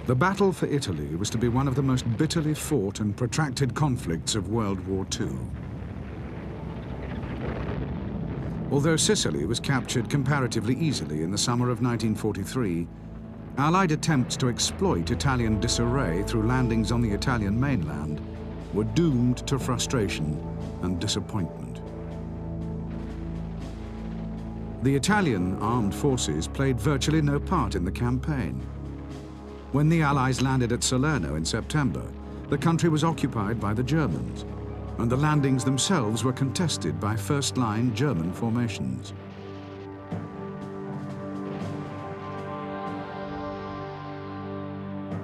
The battle for Italy was to be one of the most bitterly fought and protracted conflicts of World War II. Although Sicily was captured comparatively easily in the summer of 1943, Allied attempts to exploit Italian disarray through landings on the Italian mainland were doomed to frustration and disappointment. The Italian armed forces played virtually no part in the campaign. When the Allies landed at Salerno in September, the country was occupied by the Germans, and the landings themselves were contested by first-line German formations.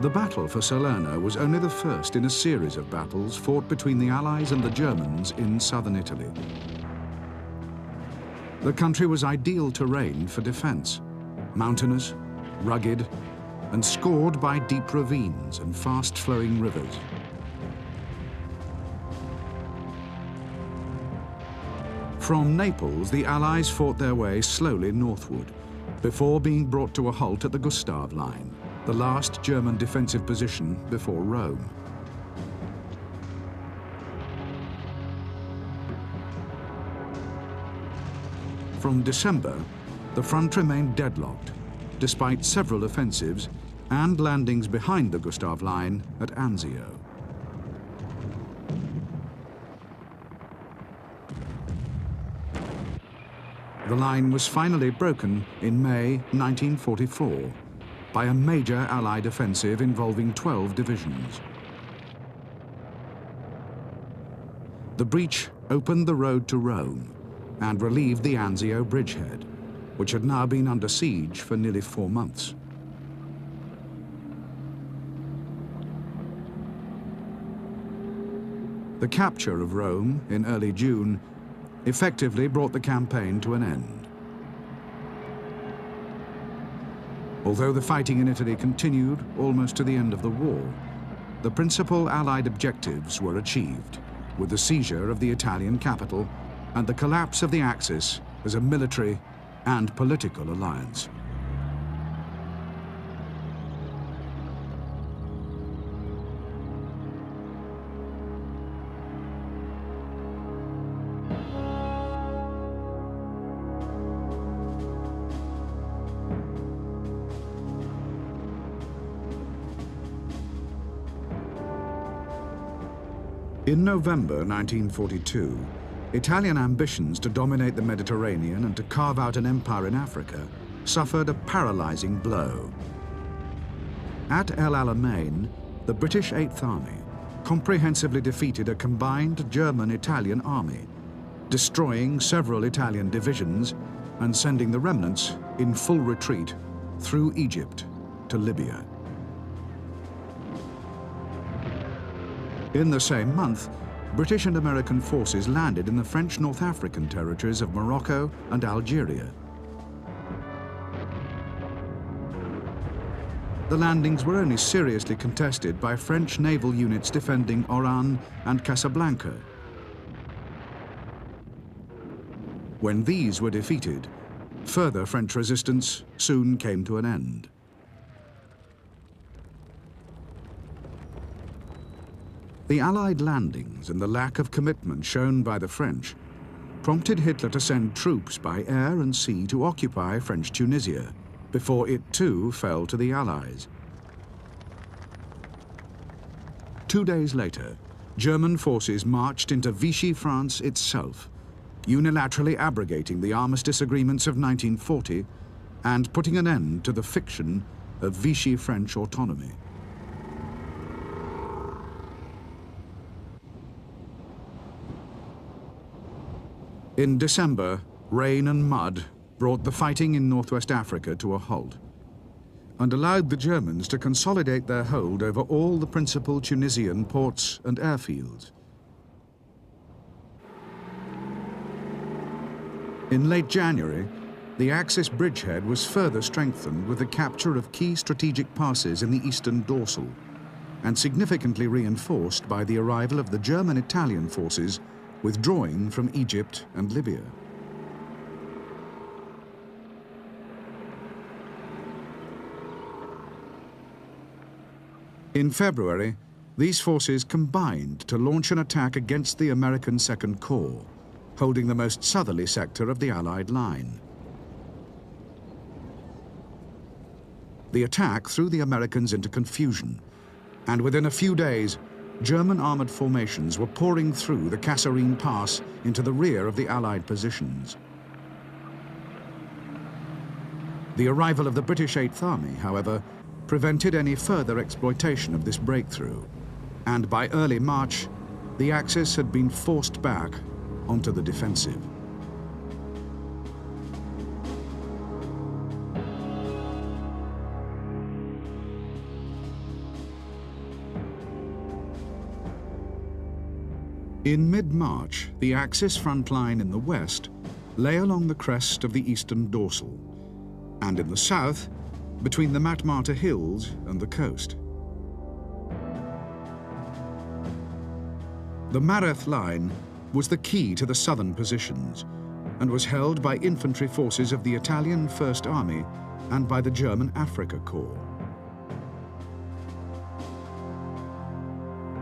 The battle for Salerno was only the first in a series of battles fought between the Allies and the Germans in southern Italy. The country was ideal terrain for defense, mountainous, rugged, and scored by deep ravines and fast-flowing rivers. From Naples, the Allies fought their way slowly northward, before being brought to a halt at the Gustav Line, the last German defensive position before Rome. From December, the front remained deadlocked, despite several offensives and landings behind the Gustav Line at Anzio. The line was finally broken in May 1944 by a major Allied offensive involving 12 divisions. The breach opened the road to Rome and relieved the Anzio bridgehead, which had now been under siege for nearly 4 months. The capture of Rome in early June effectively brought the campaign to an end. Although the fighting in Italy continued almost to the end of the war, the principal Allied objectives were achieved, with the seizure of the Italian capital and the collapse of the Axis as a military and political alliance. In November 1942, Italian ambitions to dominate the Mediterranean and to carve out an empire in Africa suffered a paralyzing blow. At El Alamein, the British Eighth Army comprehensively defeated a combined German-Italian army, destroying several Italian divisions and sending the remnants in full retreat through Egypt to Libya. In the same month, British and American forces landed in the French North African territories of Morocco and Algeria. The landings were only seriously contested by French naval units defending Oran and Casablanca. When these were defeated, further French resistance soon came to an end. The Allied landings and the lack of commitment shown by the French prompted Hitler to send troops by air and sea to occupy French Tunisia, before it too fell to the Allies. 2 days later, German forces marched into Vichy France itself, unilaterally abrogating the armistice agreements of 1940 and putting an end to the fiction of Vichy French autonomy. In December, rain and mud brought the fighting in northwest Africa to a halt and allowed the Germans to consolidate their hold over all the principal Tunisian ports and airfields. In late January, the Axis bridgehead was further strengthened with the capture of key strategic passes in the eastern dorsal and significantly reinforced by the arrival of the German-Italian forces withdrawing from Egypt and Libya. In February, these forces combined to launch an attack against the American Second Corps, holding the most southerly sector of the Allied line. The attack threw the Americans into confusion, and within a few days, German armored formations were pouring through the Kasserine Pass into the rear of the Allied positions. The arrival of the British Eighth Army, however, prevented any further exploitation of this breakthrough, and by early March, the Axis had been forced back onto the defensive. In mid-March, the Axis front line in the west lay along the crest of the eastern dorsal, and in the south, between the Matmarta Hills and the coast. The Mareth line was the key to the southern positions and was held by infantry forces of the Italian First Army and by the German Afrika Corps.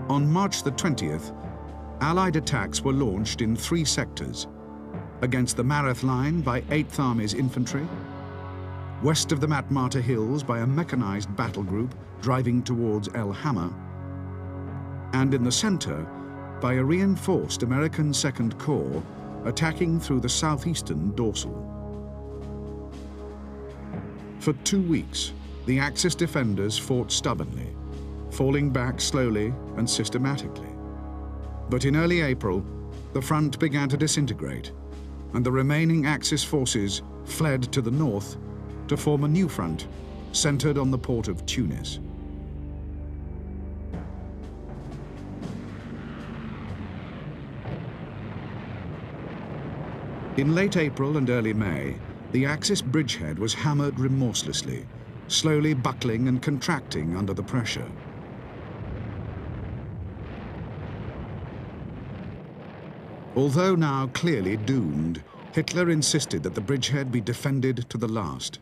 On March the 20th, Allied attacks were launched in 3 sectors: against the Mareth line by 8th Army's infantry, west of the Matmarta Hills by a mechanized battle group driving towards El Hamma, and in the center by a reinforced American Second Corps attacking through the southeastern dorsal. For 2 weeks, the Axis defenders fought stubbornly, falling back slowly and systematically. But in early April, the front began to disintegrate, and the remaining Axis forces fled to the north to form a new front centered on the port of Tunis. In late April and early May, the Axis bridgehead was hammered remorselessly, slowly buckling and contracting under the pressure. Although now clearly doomed, Hitler insisted that the bridgehead be defended to the last.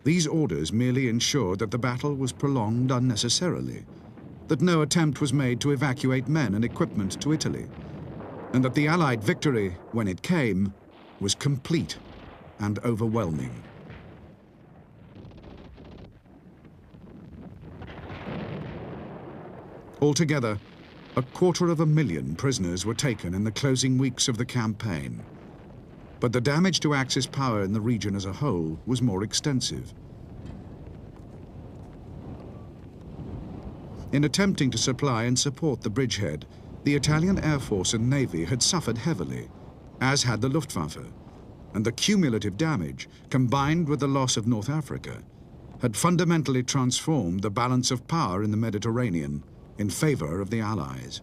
These orders merely ensured that the battle was prolonged unnecessarily, that no attempt was made to evacuate men and equipment to Italy, and that the Allied victory, when it came, was complete and overwhelming. Altogether, 250,000 prisoners were taken in the closing weeks of the campaign. But the damage to Axis power in the region as a whole was more extensive. In attempting to supply and support the bridgehead, the Italian Air Force and Navy had suffered heavily, as had the Luftwaffe, and the cumulative damage, combined with the loss of North Africa, had fundamentally transformed the balance of power in the Mediterranean in favor of the Allies.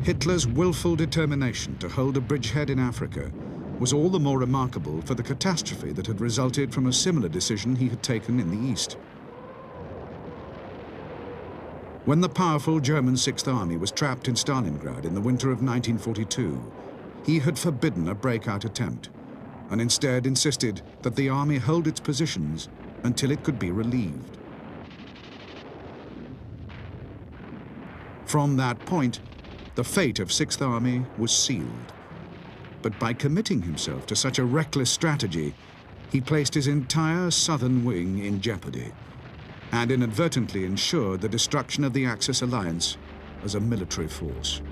Hitler's willful determination to hold a bridgehead in Africa was all the more remarkable for the catastrophe that had resulted from a similar decision he had taken in the East. When the powerful German Sixth Army was trapped in Stalingrad in the winter of 1942, he had forbidden a breakout attempt and instead insisted that the army hold its positions until it could be relieved. From that point, the fate of Sixth Army was sealed. But by committing himself to such a reckless strategy, he placed his entire southern wing in jeopardy and inadvertently ensured the destruction of the Axis alliance as a military force.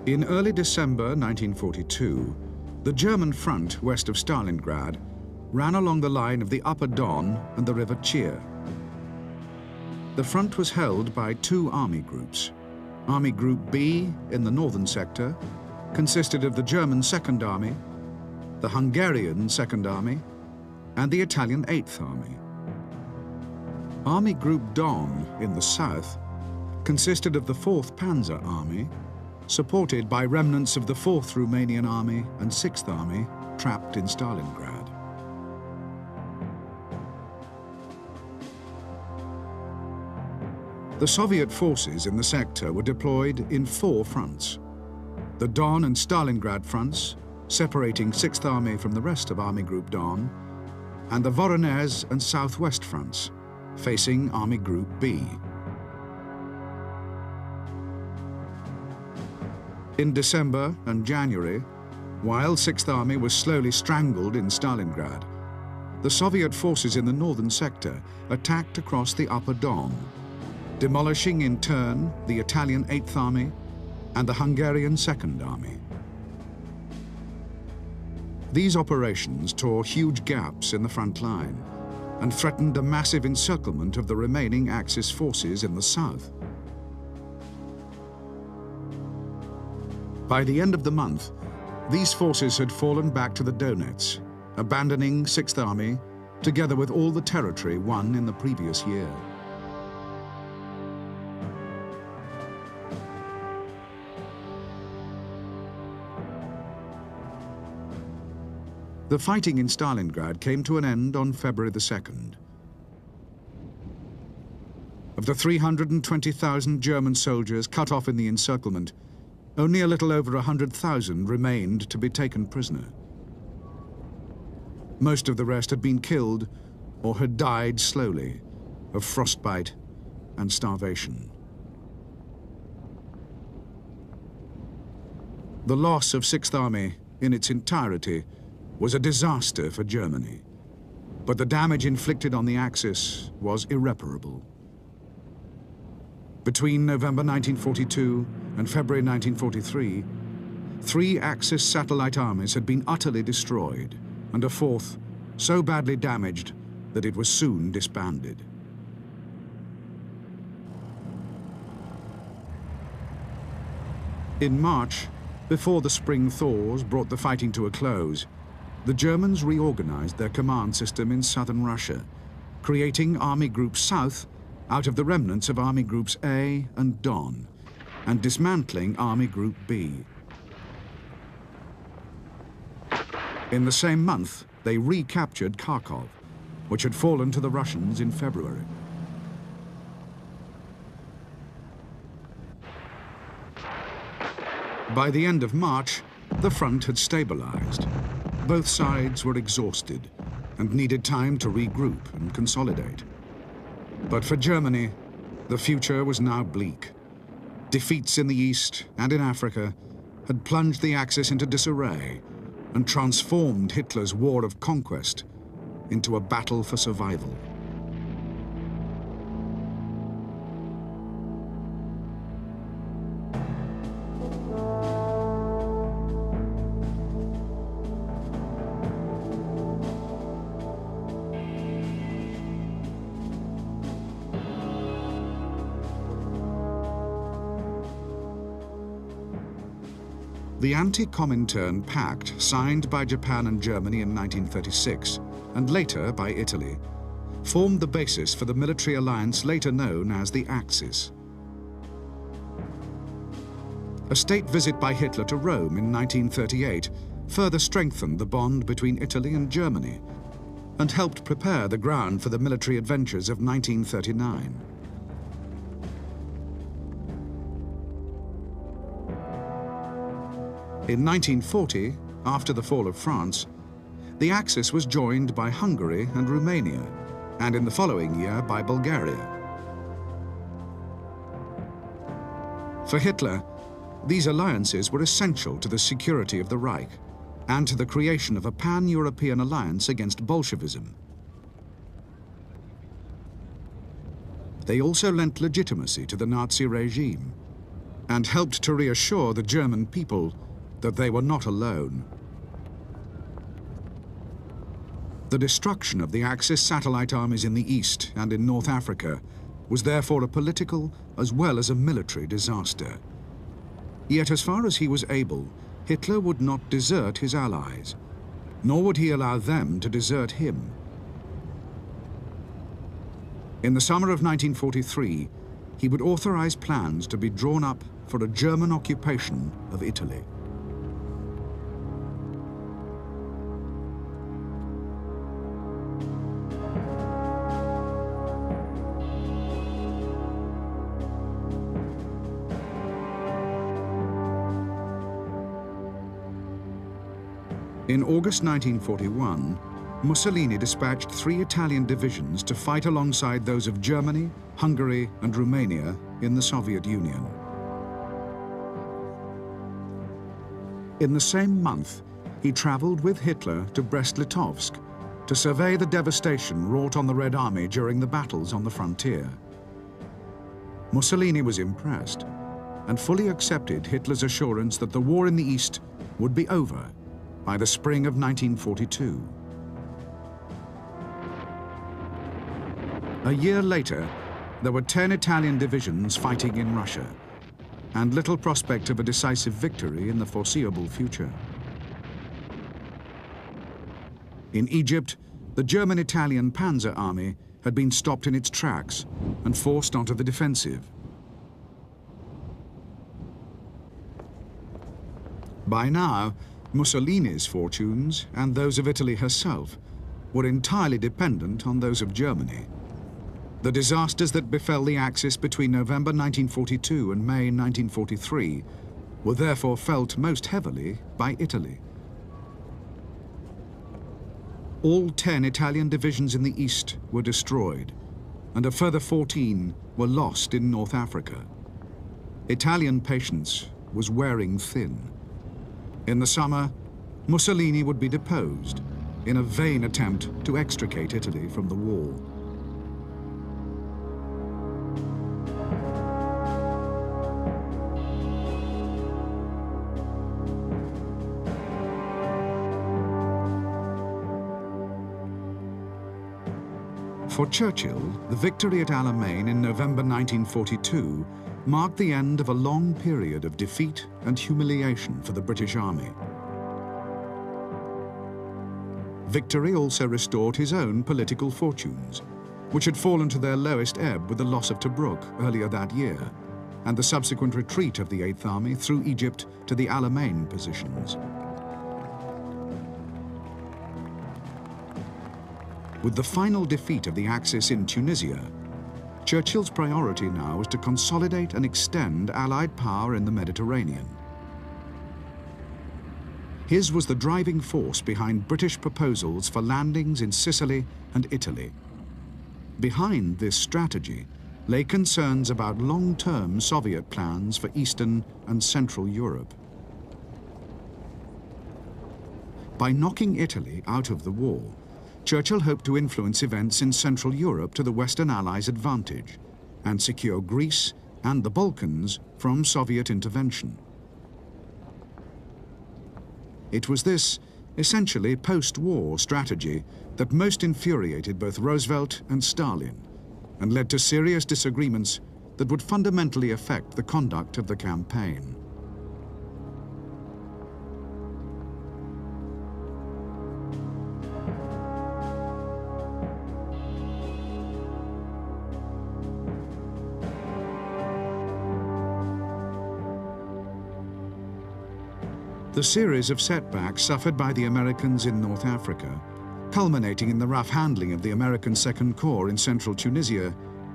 In early December 1942, the German front west of Stalingrad ran along the line of the Upper Don and the River Chir. The front was held by 2 army groups. Army Group B in the northern sector consisted of the German Second Army, the Hungarian Second Army, and the Italian Eighth Army. Army Group Don in the south consisted of the 4th Panzer Army, supported by remnants of the 4th Romanian Army and 6th Army trapped in Stalingrad. The Soviet forces in the sector were deployed in 4 fronts. The Don and Stalingrad fronts, separating 6th Army from the rest of Army Group Don, and the Voronezh and Southwest fronts, facing Army Group B. In December and January, while 6th Army was slowly strangled in Stalingrad, the Soviet forces in the northern sector attacked across the Upper Don, demolishing in turn the Italian 8th Army and the Hungarian 2nd Army. These operations tore huge gaps in the front line and threatened a massive encirclement of the remaining Axis forces in the south. By the end of the month, these forces had fallen back to the Donets, abandoning 6th Army together with all the territory won in the previous year. The fighting in Stalingrad came to an end on February the 2nd. Of the 320,000 German soldiers cut off in the encirclement, only a little over 100,000 remained to be taken prisoner. Most of the rest had been killed or had died slowly of frostbite and starvation. The loss of 6th Army in its entirety was a disaster for Germany, but the damage inflicted on the Axis was irreparable. Between November 1942 and February 1943, 3 Axis satellite armies had been utterly destroyed, and a 4th so badly damaged that it was soon disbanded. In March, before the spring thaws brought the fighting to a close, the Germans reorganized their command system in southern Russia, creating Army Group South out of the remnants of Army Groups A and Don, and dismantling Army Group B. In the same month, they recaptured Kharkov, which had fallen to the Russians in February. By the end of March, the front had stabilized. Both sides were exhausted and needed time to regroup and consolidate. But for Germany, the future was now bleak. Defeats in the East and in Africa had plunged the Axis into disarray and transformed Hitler's war of conquest into a battle for survival. The Anti-Comintern Pact, signed by Japan and Germany in 1936, and later by Italy, formed the basis for the military alliance later known as the Axis. A state visit by Hitler to Rome in 1938 further strengthened the bond between Italy and Germany and helped prepare the ground for the military adventures of 1939. In 1940, after the fall of France, the Axis was joined by Hungary and Romania, and in the following year by Bulgaria. For Hitler, these alliances were essential to the security of the Reich and to the creation of a pan-European alliance against Bolshevism. They also lent legitimacy to the Nazi regime and helped to reassure the German people that they were not alone. The destruction of the Axis satellite armies in the East and in North Africa was therefore a political as well as a military disaster. Yet as far as he was able, Hitler would not desert his allies, nor would he allow them to desert him. In the summer of 1943, he would authorize plans to be drawn up for a German occupation of Italy. In August 1941, Mussolini dispatched 3 Italian divisions to fight alongside those of Germany, Hungary, and Romania in the Soviet Union. In the same month, he traveled with Hitler to Brest-Litovsk to survey the devastation wrought on the Red Army during the battles on the frontier. Mussolini was impressed and fully accepted Hitler's assurance that the war in the East would be over by the spring of 1942. A year later, there were 10 Italian divisions fighting in Russia, and little prospect of a decisive victory in the foreseeable future. In Egypt, the German-Italian Panzer Army had been stopped in its tracks and forced onto the defensive. By now, Mussolini's fortunes and those of Italy herself were entirely dependent on those of Germany. The disasters that befell the Axis between November 1942 and May 1943 were therefore felt most heavily by Italy. All 10 Italian divisions in the east were destroyed, and a further 14 were lost in North Africa. Italian patience was wearing thin. In the summer, Mussolini would be deposed in a vain attempt to extricate Italy from the war. For Churchill, the victory at Alamein in November 1942 marked the end of a long period of defeat and humiliation for the British Army. Victory also restored his own political fortunes, which had fallen to their lowest ebb with the loss of Tobruk earlier that year, and the subsequent retreat of the Eighth Army through Egypt to the Alamein positions. With the final defeat of the Axis in Tunisia, Churchill's priority now was to consolidate and extend Allied power in the Mediterranean. His was the driving force behind British proposals for landings in Sicily and Italy. Behind this strategy lay concerns about long-term Soviet plans for Eastern and Central Europe. By knocking Italy out of the war, Churchill hoped to influence events in Central Europe to the Western Allies' advantage and secure Greece and the Balkans from Soviet intervention. It was this essentially post-war strategy that most infuriated both Roosevelt and Stalin and led to serious disagreements that would fundamentally affect the conduct of the campaign. The series of setbacks suffered by the Americans in North Africa, culminating in the rough handling of the American Second Corps in central Tunisia,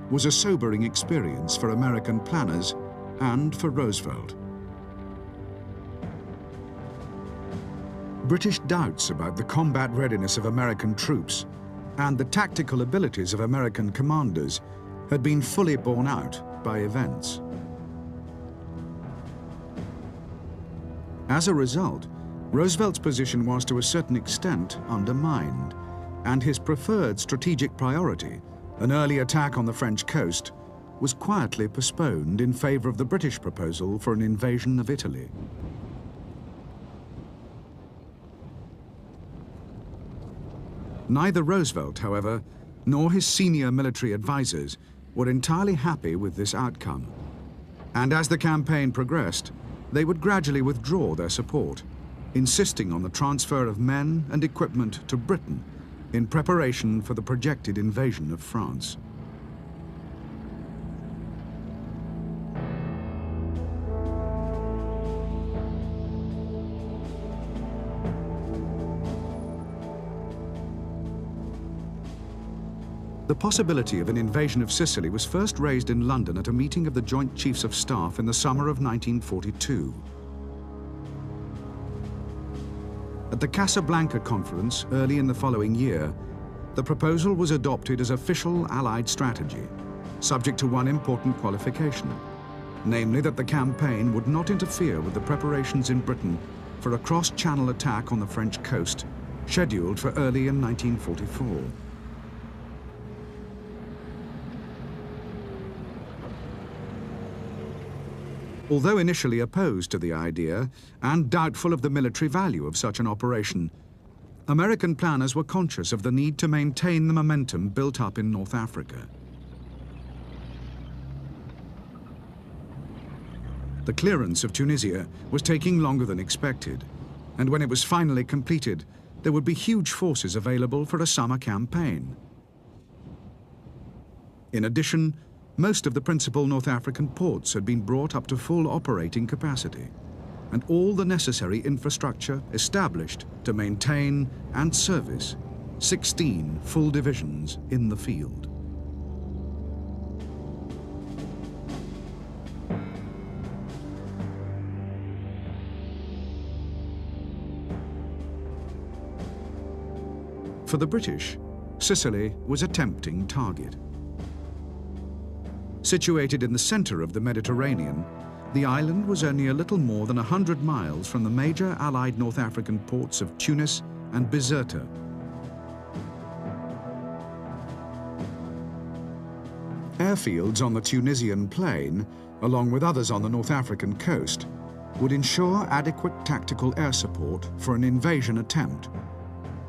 was a sobering experience for American planners and for Roosevelt. British doubts about the combat readiness of American troops and the tactical abilities of American commanders had been fully borne out by events. As a result, Roosevelt's position was to a certain extent undermined, and his preferred strategic priority, an early attack on the French coast, was quietly postponed in favor of the British proposal for an invasion of Italy. Neither Roosevelt, however, nor his senior military advisors were entirely happy with this outcome, and as the campaign progressed, they would gradually withdraw their support, insisting on the transfer of men and equipment to Britain in preparation for the projected invasion of France. The possibility of an invasion of Sicily was first raised in London at a meeting of the Joint Chiefs of Staff in the summer of 1942. At the Casablanca Conference early in the following year, the proposal was adopted as official Allied strategy, subject to one important qualification, namely that the campaign would not interfere with the preparations in Britain for a cross-channel attack on the French coast, scheduled for early in 1944. Although initially opposed to the idea and doubtful of the military value of such an operation, American planners were conscious of the need to maintain the momentum built up in North Africa. The clearance of Tunisia was taking longer than expected, and when it was finally completed, there would be huge forces available for a summer campaign. In addition, most of the principal North African ports had been brought up to full operating capacity, and all the necessary infrastructure established to maintain and service 16 full divisions in the field. For the British, Sicily was a tempting target. Situated in the center of the Mediterranean, the island was only a little more than 100 miles from the major Allied North African ports of Tunis and Bizerta. Airfields on the Tunisian plain, along with others on the North African coast, would ensure adequate tactical air support for an invasion attempt,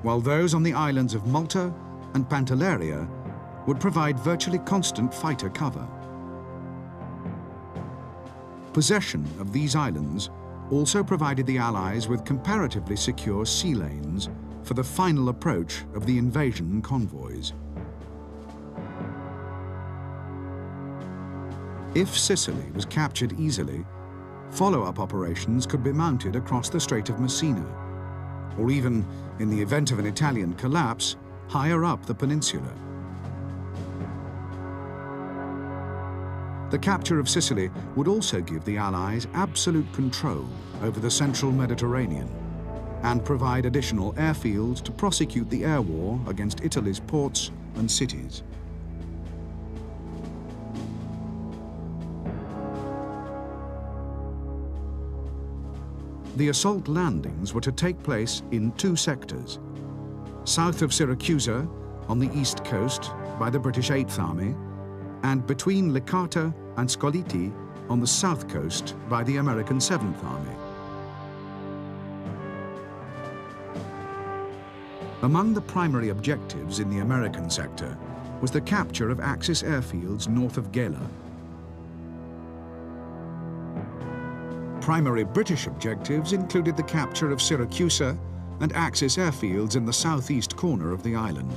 while those on the islands of Malta and Pantelleria would provide virtually constant fighter cover. Possession of these islands also provided the Allies with comparatively secure sea lanes for the final approach of the invasion convoys. If Sicily was captured easily, follow-up operations could be mounted across the Strait of Messina, or even, in the event of an Italian collapse, higher up the peninsula. The capture of Sicily would also give the Allies absolute control over the central Mediterranean and provide additional airfields to prosecute the air war against Italy's ports and cities. The assault landings were to take place in two sectors: south of Syracuse on the east coast by the British 8th Army, and between Licata and Scoliti on the south coast by the American 7th Army. Among the primary objectives in the American sector was the capture of Axis airfields north of Gela. Primary British objectives included the capture of Syracuse and Axis airfields in the southeast corner of the island.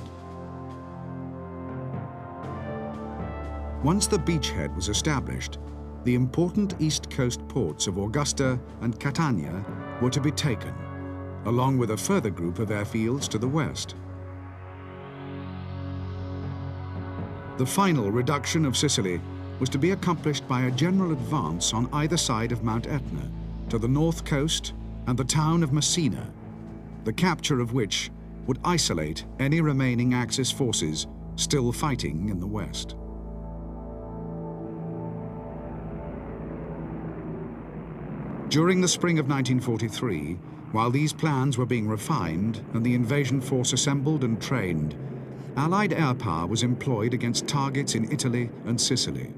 Once the beachhead was established, the important east coast ports of Augusta and Catania were to be taken, along with a further group of airfields to the west. The final reduction of Sicily was to be accomplished by a general advance on either side of Mount Etna, to the north coast and the town of Messina, the capture of which would isolate any remaining Axis forces still fighting in the west. During the spring of 1943, while these plans were being refined and the invasion force assembled and trained, Allied air power was employed against targets in Italy and Sicily.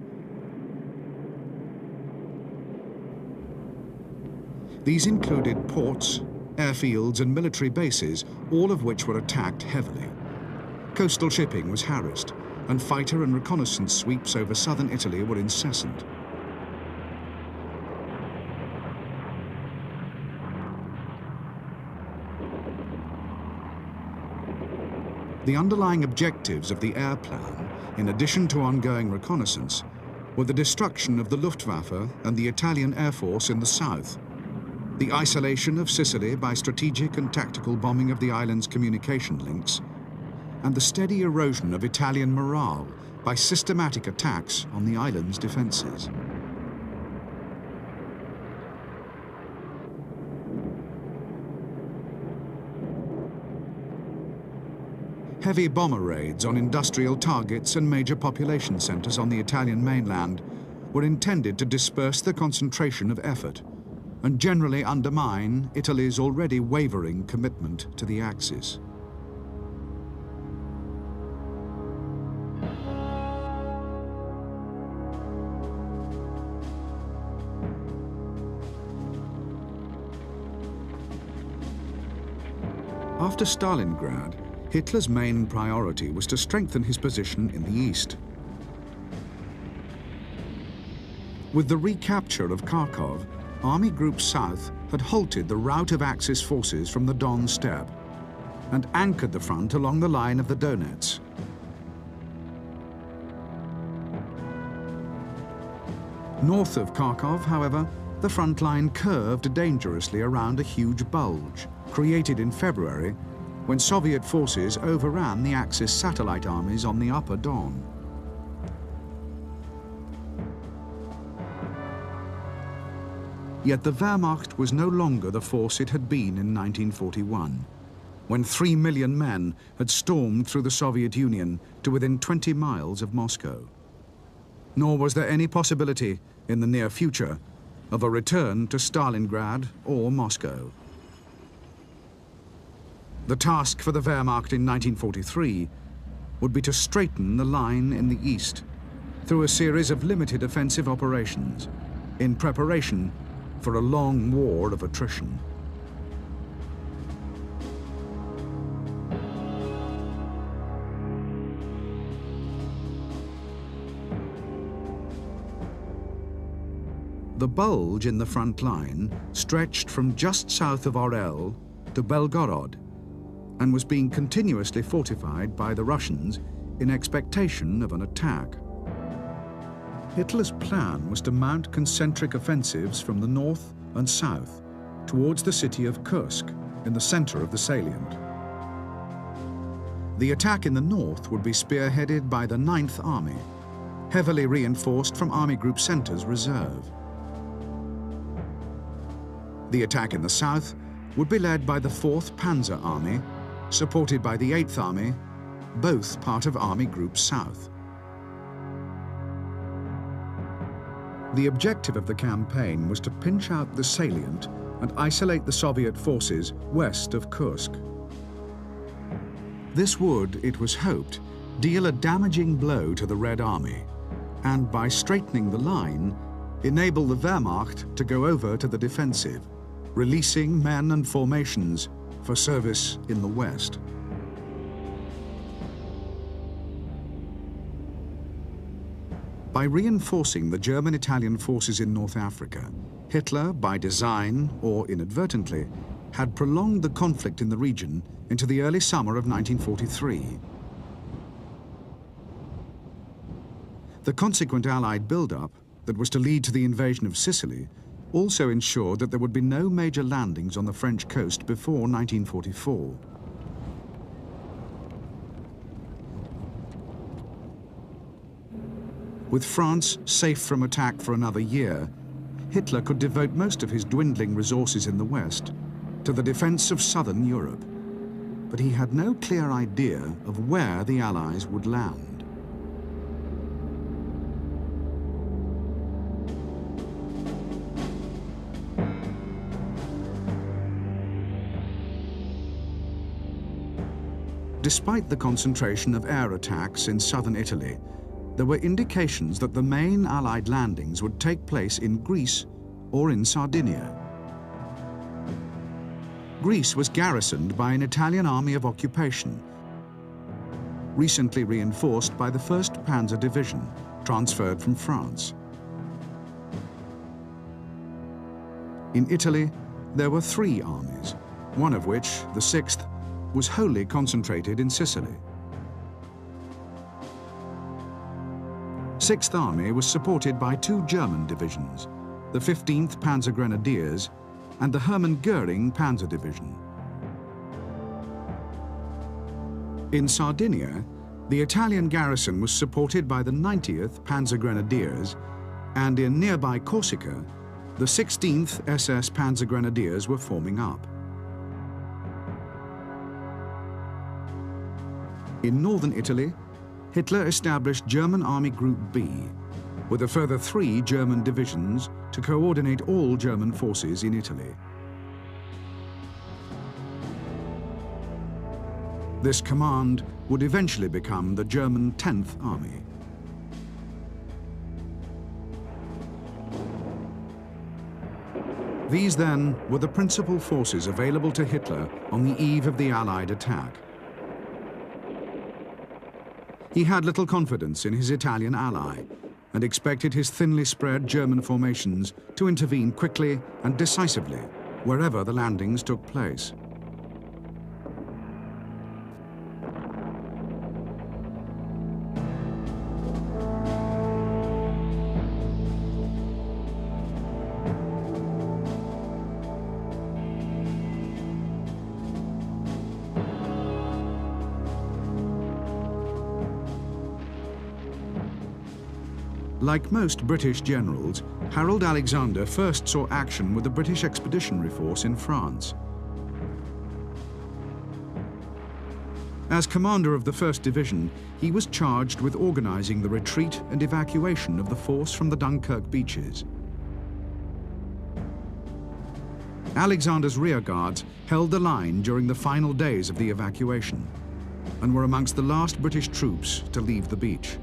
These included ports, airfields and military bases, all of which were attacked heavily. Coastal shipping was harassed, and fighter and reconnaissance sweeps over southern Italy were incessant. The underlying objectives of the air plan, in addition to ongoing reconnaissance, were the destruction of the Luftwaffe and the Italian Air Force in the south, the isolation of Sicily by strategic and tactical bombing of the island's communication links, and the steady erosion of Italian morale by systematic attacks on the island's defences. Heavy bomber raids on industrial targets and major population centres on the Italian mainland were intended to disperse the concentration of effort and generally undermine Italy's already wavering commitment to the Axis. After Stalingrad, Hitler's main priority was to strengthen his position in the east. With the recapture of Kharkov, Army Group South had halted the rout of Axis forces from the Don steppe and anchored the front along the line of the Donets. North of Kharkov, however, the front line curved dangerously around a huge bulge, created in February when Soviet forces overran the Axis satellite armies on the upper Don. Yet the Wehrmacht was no longer the force it had been in 1941, when 3 million men had stormed through the Soviet Union to within 20 miles of Moscow. Nor was there any possibility in the near future of a return to Stalingrad or Moscow. The task for the Wehrmacht in 1943 would be to straighten the line in the east through a series of limited offensive operations in preparation for a long war of attrition. The bulge in the front line stretched from just south of Orel to Belgorod and was being continuously fortified by the Russians in expectation of an attack. Hitler's plan was to mount concentric offensives from the north and south towards the city of Kursk in the center of the salient. The attack in the north would be spearheaded by the 9th Army, heavily reinforced from Army Group Center's reserve. The attack in the south would be led by the 4th Panzer Army, supported by the 8th Army, both part of Army Group South. The objective of the campaign was to pinch out the salient and isolate the Soviet forces west of Kursk. This would, it was hoped, deal a damaging blow to the Red Army, and by straightening the line, enable the Wehrmacht to go over to the defensive, releasing men and formations for service in the West. By reinforcing the German-Italian forces in North Africa, Hitler, by design or inadvertently, had prolonged the conflict in the region into the early summer of 1943. The consequent Allied build-up that was to lead to the invasion of Sicily also ensured that there would be no major landings on the French coast before 1944. With France safe from attack for another year, Hitler could devote most of his dwindling resources in the West to the defense of southern Europe. But he had no clear idea of where the Allies would land. Despite the concentration of air attacks in southern Italy, there were indications that the main Allied landings would take place in Greece or in Sardinia. Greece was garrisoned by an Italian army of occupation, recently reinforced by the 1st Panzer Division, transferred from France. In Italy, there were 3 armies, one of which, the 6th, was wholly concentrated in Sicily. 6th Army was supported by 2 German divisions, the 15th Panzer Grenadiers and the Hermann Göring Panzer Division. In Sardinia, the Italian garrison was supported by the 90th Panzer Grenadiers, and in nearby Corsica, the 16th SS Panzer Grenadiers were forming up. In northern Italy, Hitler established German Army Group B, with a further 3 German divisions to coordinate all German forces in Italy. This command would eventually become the German 10th Army. These, then, were the principal forces available to Hitler on the eve of the Allied attack. He had little confidence in his Italian ally and expected his thinly spread German formations to intervene quickly and decisively wherever the landings took place. Like most British generals, Harold Alexander first saw action with the British Expeditionary Force in France. As commander of the 1st Division, he was charged with organizing the retreat and evacuation of the force from the Dunkirk beaches. Alexander's rearguards held the line during the final days of the evacuation and were amongst the last British troops to leave the beach.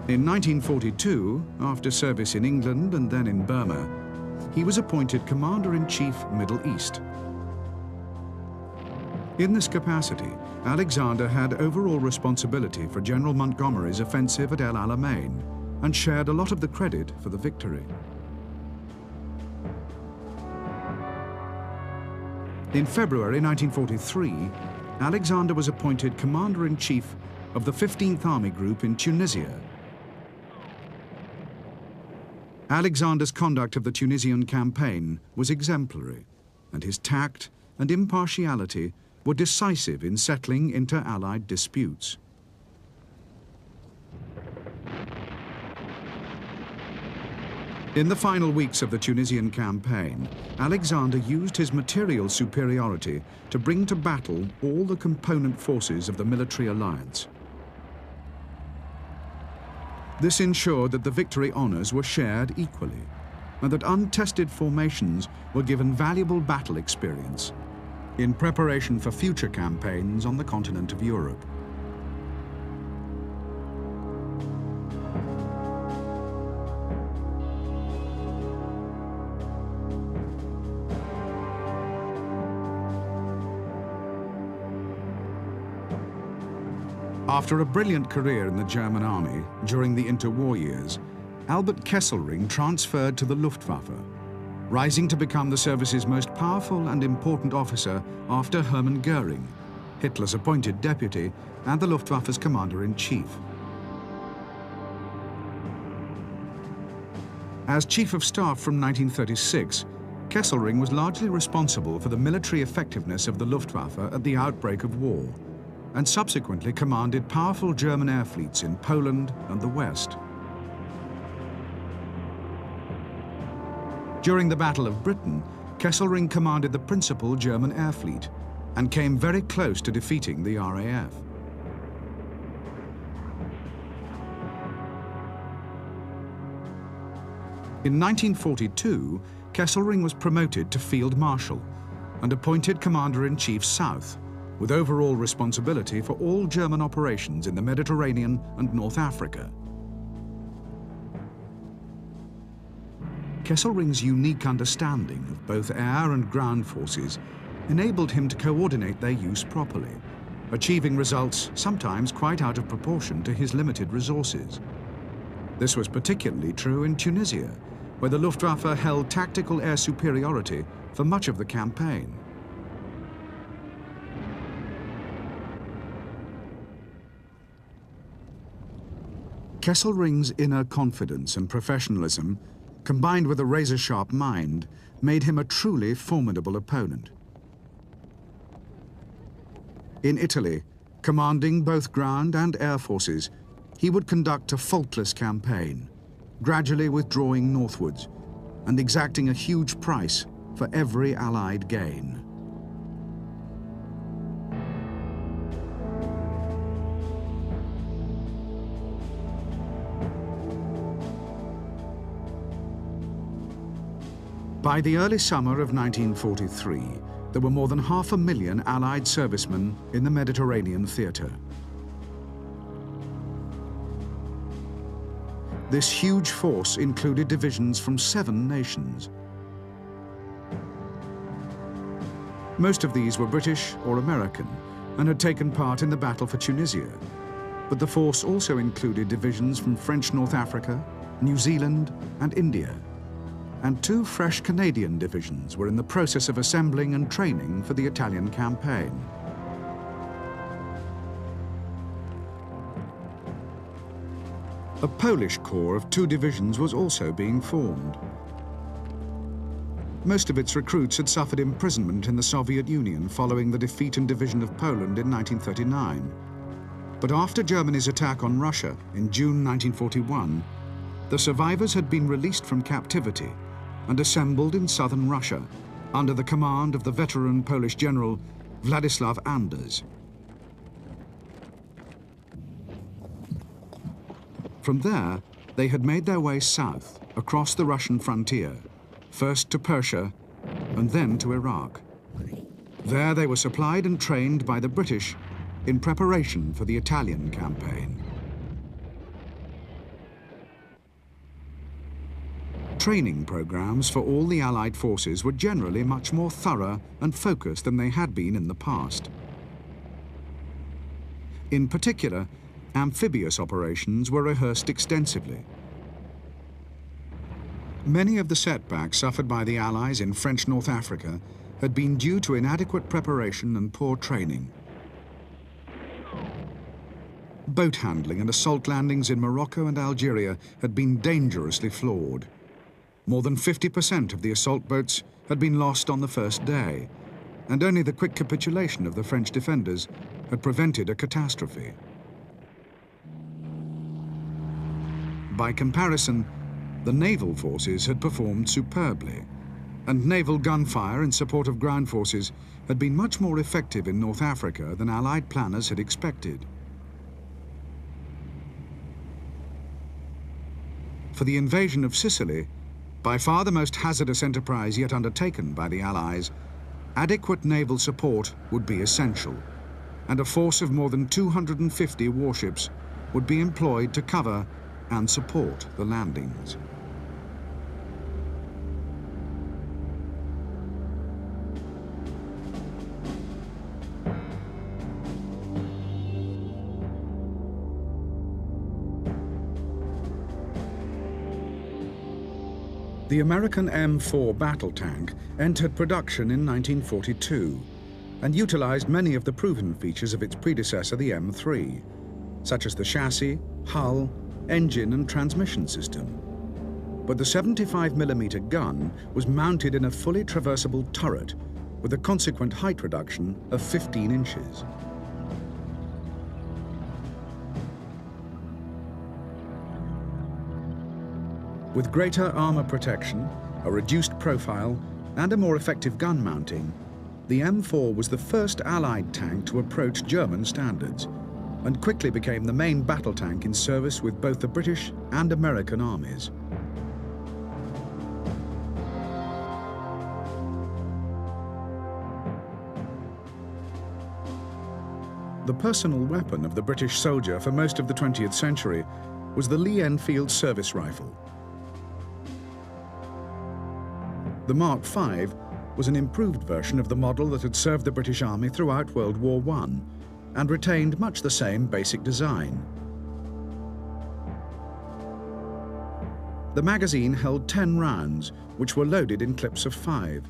In 1942, after service in England and then in Burma, he was appointed Commander-in-Chief, Middle East. In this capacity, Alexander had overall responsibility for General Montgomery's offensive at El Alamein and shared a lot of the credit for the victory. In February 1943, Alexander was appointed Commander-in-Chief of the 15th Army Group in Tunisia. Alexander's conduct of the Tunisian campaign was exemplary, and his tact and impartiality were decisive in settling inter-Allied disputes. In the final weeks of the Tunisian campaign, Alexander used his material superiority to bring to battle all the component forces of the military alliance. This ensured that the victory honors were shared equally, and that untested formations were given valuable battle experience in preparation for future campaigns on the continent of Europe. After a brilliant career in the German army during the interwar years, Albert Kesselring transferred to the Luftwaffe, rising to become the service's most powerful and important officer after Hermann Goering, Hitler's appointed deputy and the Luftwaffe's commander-in-chief. As Chief of Staff from 1936, Kesselring was largely responsible for the military effectiveness of the Luftwaffe at the outbreak of war, and subsequently commanded powerful German air fleets in Poland and the West. During the Battle of Britain, Kesselring commanded the principal German air fleet and came very close to defeating the RAF. In 1942, Kesselring was promoted to Field Marshal and appointed Commander-in-Chief South, with overall responsibility for all German operations in the Mediterranean and North Africa. Kesselring's unique understanding of both air and ground forces enabled him to coordinate their use properly, achieving results sometimes quite out of proportion to his limited resources. This was particularly true in Tunisia, where the Luftwaffe held tactical air superiority for much of the campaign. Kesselring's inner confidence and professionalism, combined with a razor-sharp mind, made him a truly formidable opponent. In Italy, commanding both ground and air forces, he would conduct a faultless campaign, gradually withdrawing northwards and exacting a huge price for every Allied gain. By the early summer of 1943, there were more than 500,000 Allied servicemen in the Mediterranean theatre. This huge force included divisions from 7 nations. Most of these were British or American and had taken part in the battle for Tunisia, but the force also included divisions from French North Africa, New Zealand and India. And 2 fresh Canadian divisions were in the process of assembling and training for the Italian campaign. A Polish corps of 2 divisions was also being formed. Most of its recruits had suffered imprisonment in the Soviet Union following the defeat and division of Poland in 1939. But after Germany's attack on Russia in June 1941, the survivors had been released from captivity and assembled in southern Russia under the command of the veteran Polish general Władysław Anders. From there, they had made their way south across the Russian frontier, first to Persia and then to Iraq. There they were supplied and trained by the British in preparation for the Italian campaign. Training programs for all the Allied forces were generally much more thorough and focused than they had been in the past. In particular, amphibious operations were rehearsed extensively. Many of the setbacks suffered by the Allies in French North Africa had been due to inadequate preparation and poor training. Boat handling and assault landings in Morocco and Algeria had been dangerously flawed. More than 50% of the assault boats had been lost on the first day, and only the quick capitulation of the French defenders had prevented a catastrophe. By comparison, the naval forces had performed superbly, and naval gunfire in support of ground forces had been much more effective in North Africa than Allied planners had expected. For the invasion of Sicily, by far the most hazardous enterprise yet undertaken by the Allies, adequate naval support would be essential, and a force of more than 250 warships would be employed to cover and support the landings. The American M4 battle tank entered production in 1942 and utilized many of the proven features of its predecessor, the M3, such as the chassis, hull, engine and transmission system. But the 75mm gun was mounted in a fully traversable turret with a consequent height reduction of 15 inches. With greater armor protection, a reduced profile, and a more effective gun mounting, the M4 was the first Allied tank to approach German standards and quickly became the main battle tank in service with both the British and American armies. The personal weapon of the British soldier for most of the 20th century was the Lee Enfield service rifle. The Mark V was an improved version of the model that had served the British Army throughout World War I and retained much the same basic design. The magazine held 10 rounds, which were loaded in clips of 5,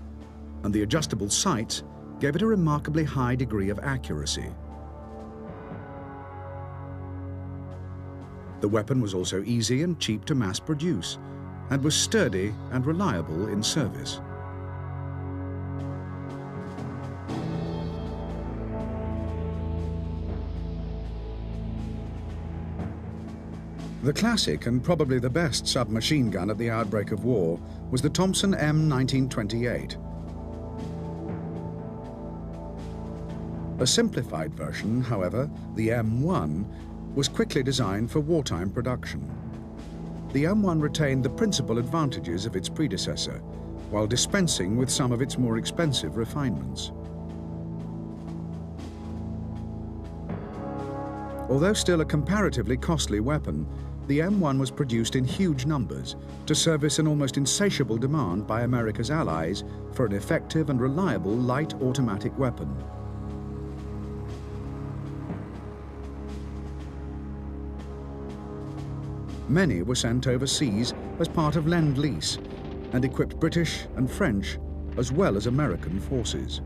and the adjustable sights gave it a remarkably high degree of accuracy. The weapon was also easy and cheap to mass produce, and was sturdy and reliable in service. The classic and probably the best submachine gun at the outbreak of war was the Thompson M1928. A simplified version, however, the M1, was quickly designed for wartime production. The M1 retained the principal advantages of its predecessor, while dispensing with some of its more expensive refinements. Although still a comparatively costly weapon, the M1 was produced in huge numbers to service an almost insatiable demand by America's allies for an effective and reliable light automatic weapon. Many were sent overseas as part of Lend-Lease and equipped British and French as well as American forces.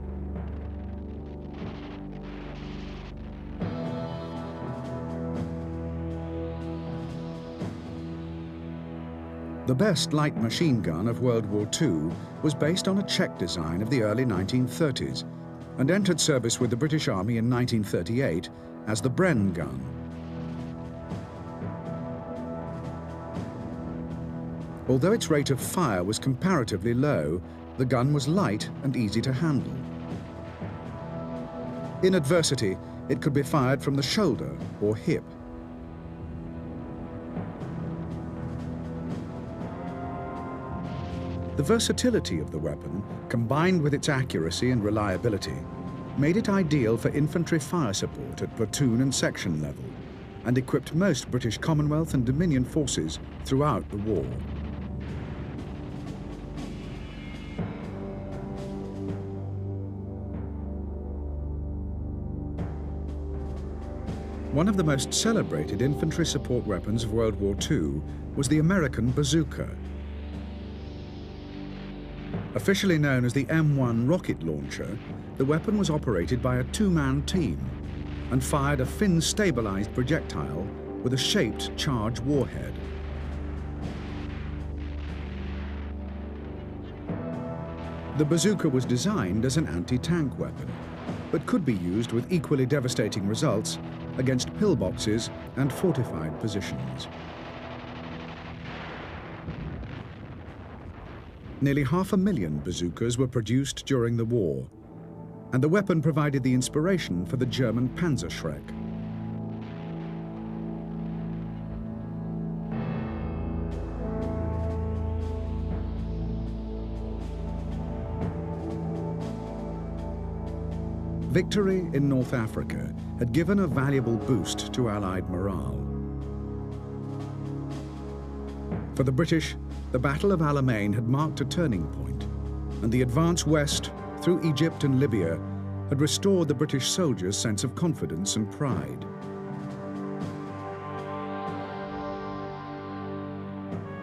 The best light machine gun of World War II was based on a Czech design of the early 1930s and entered service with the British Army in 1938 as the Bren gun. Although its rate of fire was comparatively low, the gun was light and easy to handle. In adversity, it could be fired from the shoulder or hip. The versatility of the weapon, combined with its accuracy and reliability, made it ideal for infantry fire support at platoon and section level, and equipped most British Commonwealth and Dominion forces throughout the war. One of the most celebrated infantry support weapons of World War II was the American bazooka. Officially known as the M1 rocket launcher, the weapon was operated by a two-man team and fired a fin-stabilized projectile with a shaped charge warhead. The bazooka was designed as an anti-tank weapon, but could be used with equally devastating results against pillboxes and fortified positions. Nearly 500,000 bazookas were produced during the war, and the weapon provided the inspiration for the German Panzerschreck. Victory in North Africa had given a valuable boost to Allied morale. For the British, the Battle of Alamein had marked a turning point, and the advance west through Egypt and Libya had restored the British soldiers' sense of confidence and pride.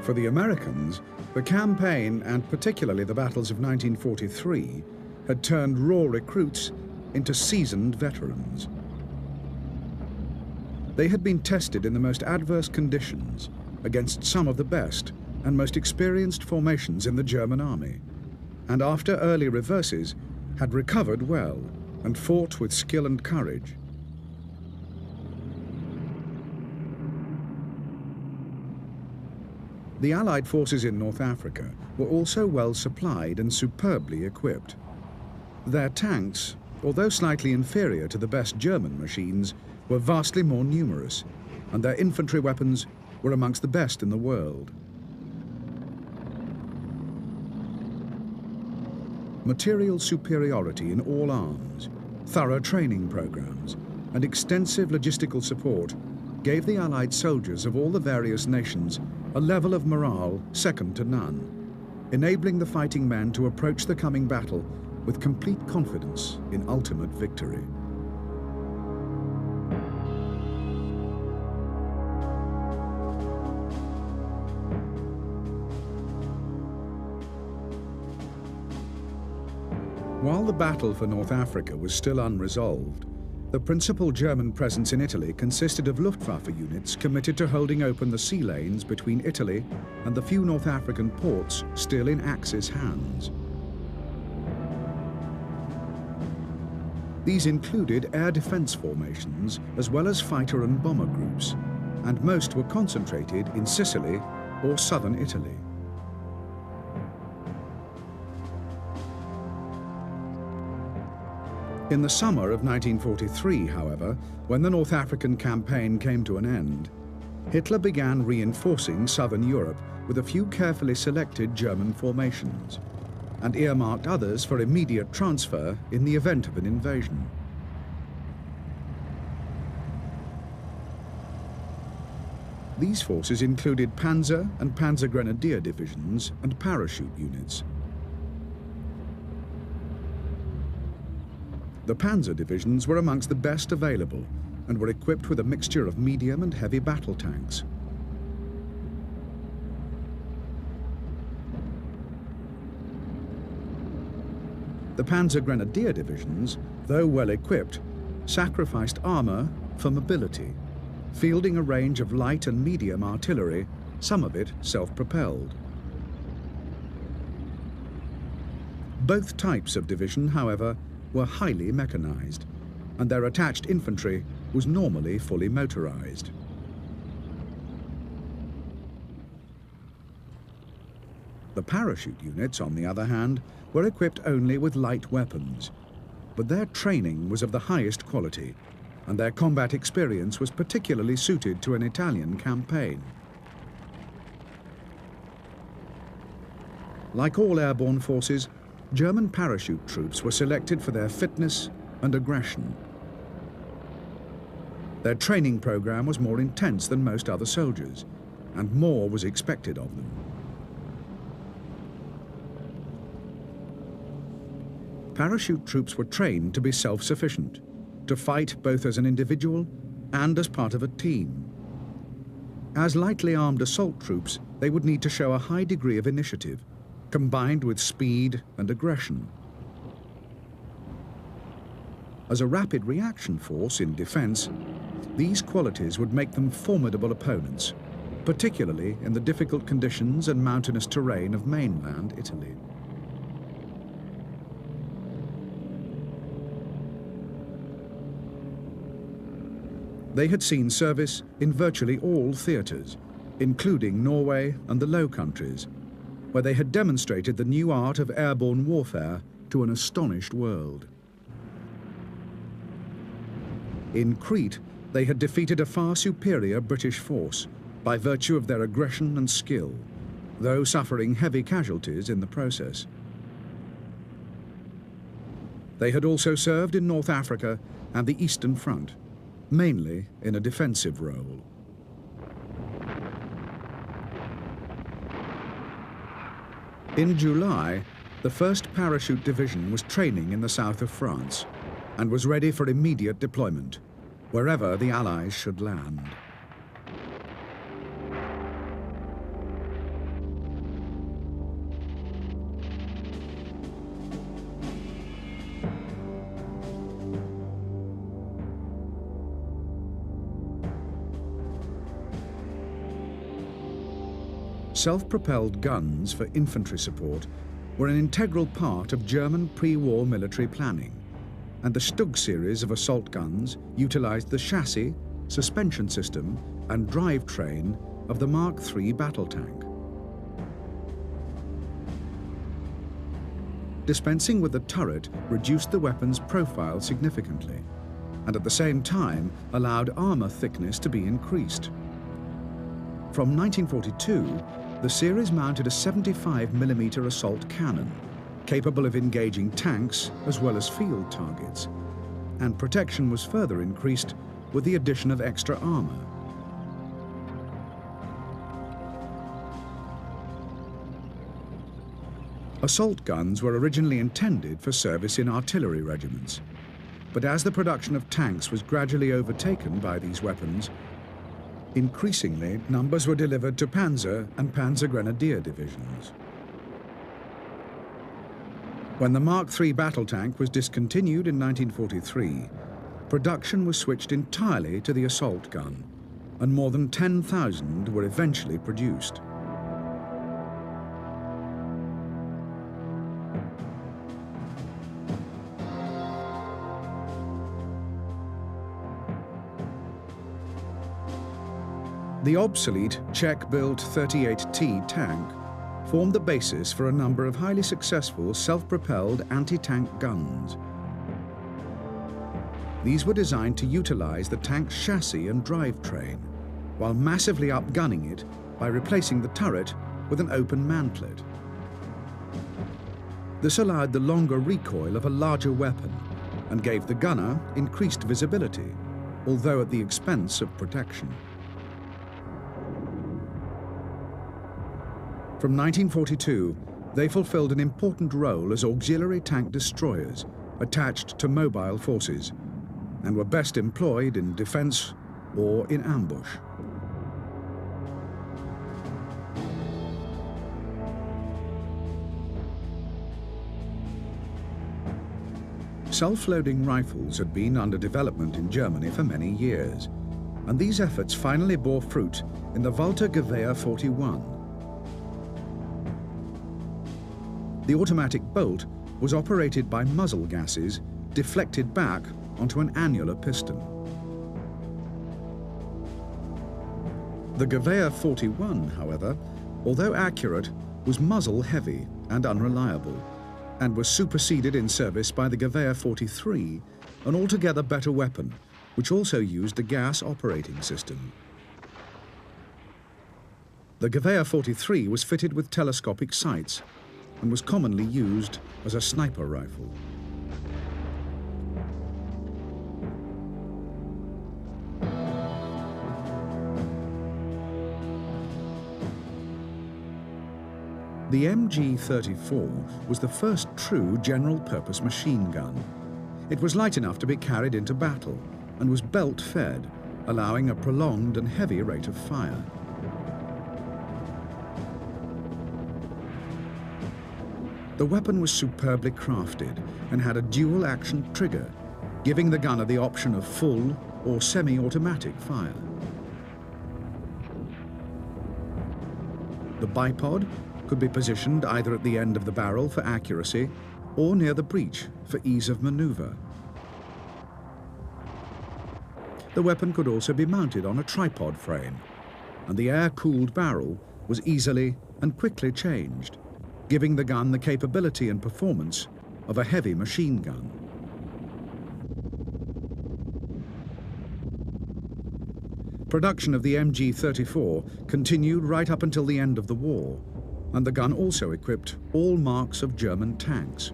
For the Americans, the campaign, and particularly the battles of 1943, had turned raw recruits into seasoned veterans. They had been tested in the most adverse conditions against some of the best and most experienced formations in the German army, and after early reverses had recovered well and fought with skill and courage. The Allied forces in North Africa were also well supplied and superbly equipped. Their tanks, although slightly inferior to the best German machines, were vastly more numerous, and their infantry weapons were amongst the best in the world. Material superiority in all arms, thorough training programs, and extensive logistical support gave the Allied soldiers of all the various nations a level of morale second to none, enabling the fighting men to approach the coming battle with complete confidence in ultimate victory. While the battle for North Africa was still unresolved, the principal German presence in Italy consisted of Luftwaffe units committed to holding open the sea lanes between Italy and the few North African ports still in Axis hands. These included air defense formations as well as fighter and bomber groups, and most were concentrated in Sicily or southern Italy. In the summer of 1943, however, when the North African campaign came to an end, Hitler began reinforcing southern Europe with a few carefully selected German formations, and earmarked others for immediate transfer in the event of an invasion. These forces included Panzer and Panzer Grenadier divisions and parachute units. The Panzer divisions were amongst the best available and were equipped with a mixture of medium and heavy battle tanks. The Panzer Grenadier divisions, though well equipped, sacrificed armour for mobility, fielding a range of light and medium artillery, some of it self-propelled. Both types of division, however, were highly mechanized, and their attached infantry was normally fully motorized. The parachute units, on the other hand, were equipped only with light weapons, but their training was of the highest quality, and their combat experience was particularly suited to an Italian campaign. Like all airborne forces, German parachute troops were selected for their fitness and aggression. Their training program was more intense than most other soldiers, and more was expected of them. Parachute troops were trained to be self-sufficient, to fight both as an individual and as part of a team. As lightly armed assault troops, they would need to show a high degree of initiative, combined with speed and aggression. As a rapid reaction force in defense, these qualities would make them formidable opponents, particularly in the difficult conditions and mountainous terrain of mainland Italy. They had seen service in virtually all theatres, including Norway and the Low Countries, where they had demonstrated the new art of airborne warfare to an astonished world. In Crete, they had defeated a far superior British force by virtue of their aggression and skill, though suffering heavy casualties in the process. They had also served in North Africa and the Eastern Front, mainly in a defensive role. In July, the 1st Parachute Division was training in the south of France and was ready for immediate deployment, wherever the Allies should land. Self-propelled guns for infantry support were an integral part of German pre-war military planning, and the Stug series of assault guns utilized the chassis, suspension system, and drivetrain of the Mark III battle tank. Dispensing with the turret reduced the weapon's profile significantly, and at the same time allowed armor thickness to be increased. From 1942, the series mounted a 75mm assault cannon, capable of engaging tanks as well as field targets, and protection was further increased with the addition of extra armor. Assault guns were originally intended for service in artillery regiments, but as the production of tanks was gradually overtaken by these weapons, increasingly numbers were delivered to Panzer and Panzer Grenadier divisions. When the Mark III battle tank was discontinued in 1943, production was switched entirely to the assault gun, and more than 10,000 were eventually produced. The obsolete Czech-built 38T tank formed the basis for a number of highly successful self-propelled anti-tank guns. These were designed to utilize the tank's chassis and drivetrain, while massively outgunning it by replacing the turret with an open mantlet. This allowed the longer recoil of a larger weapon and gave the gunner increased visibility, although at the expense of protection. From 1942, they fulfilled an important role as auxiliary tank destroyers attached to mobile forces and were best employed in defense or in ambush. Self-loading rifles had been under development in Germany for many years, and these efforts finally bore fruit in the Walter Gewehr 41. The automatic bolt was operated by muzzle gases deflected back onto an annular piston. The Gewehr 41, however, although accurate, was muzzle-heavy and unreliable, and was superseded in service by the Gewehr 43, an altogether better weapon, which also used a gas operating system. The Gewehr 43 was fitted with telescopic sights and was commonly used as a sniper rifle. The MG-34 was the first true general-purpose machine gun. It was light enough to be carried into battle and was belt-fed, allowing a prolonged and heavy rate of fire. The weapon was superbly crafted and had a dual-action trigger, giving the gunner the option of full or semi-automatic fire. The bipod could be positioned either at the end of the barrel for accuracy or near the breech for ease of maneuver. The weapon could also be mounted on a tripod frame, and the air-cooled barrel was easily and quickly changed, giving the gun the capability and performance of a heavy machine gun. Production of the MG-34 continued right up until the end of the war, and the gun also equipped all marks of German tanks.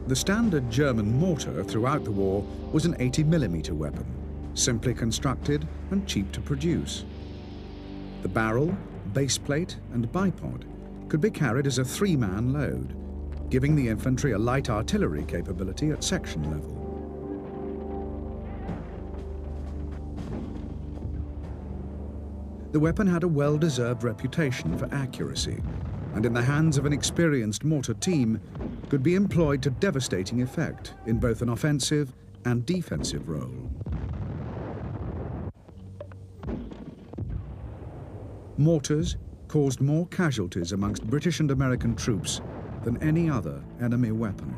The standard German mortar throughout the war was an 80mm weapon, simply constructed and cheap to produce. The barrel, base plate and bipod could be carried as a three-man load, giving the infantry a light artillery capability at section level. The weapon had a well-deserved reputation for accuracy, and in the hands of an experienced mortar team, could be employed to devastating effect in both an offensive and defensive role. Mortars caused more casualties amongst British and American troops than any other enemy weapon.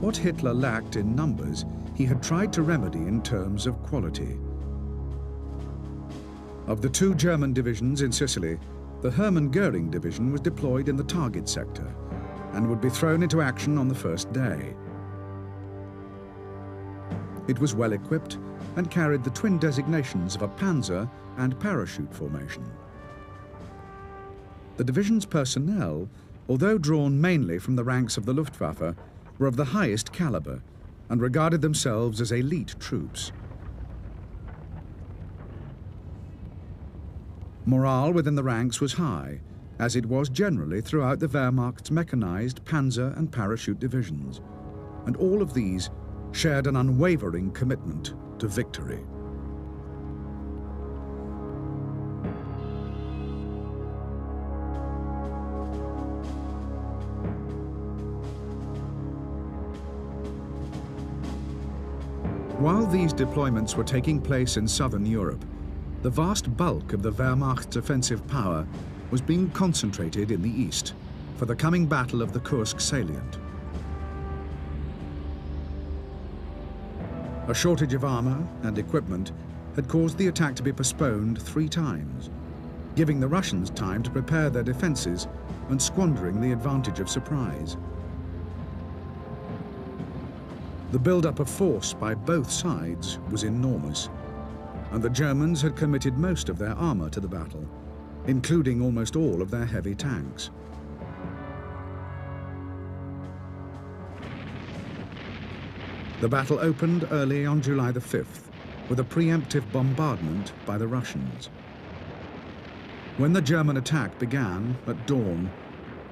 What Hitler lacked in numbers, he had tried to remedy in terms of quality. Of the two German divisions in Sicily, the Hermann Göring division was deployed in the target sector and would be thrown into action on the first day. It was well equipped and carried the twin designations of a panzer and parachute formation. The division's personnel, although drawn mainly from the ranks of the Luftwaffe, were of the highest caliber and regarded themselves as elite troops. Morale within the ranks was high, as it was generally throughout the Wehrmacht's mechanized panzer and parachute divisions, and all of these shared an unwavering commitment to victory. While these deployments were taking place in southern Europe, the vast bulk of the Wehrmacht's offensive power was being concentrated in the east for the coming battle of the Kursk salient. A shortage of armor and equipment had caused the attack to be postponed 3 times, giving the Russians time to prepare their defenses and squandering the advantage of surprise. The build-up of force by both sides was enormous, and the Germans had committed most of their armor to the battle, including almost all of their heavy tanks. The battle opened early on July the 5th with a preemptive bombardment by the Russians. When the German attack began at dawn,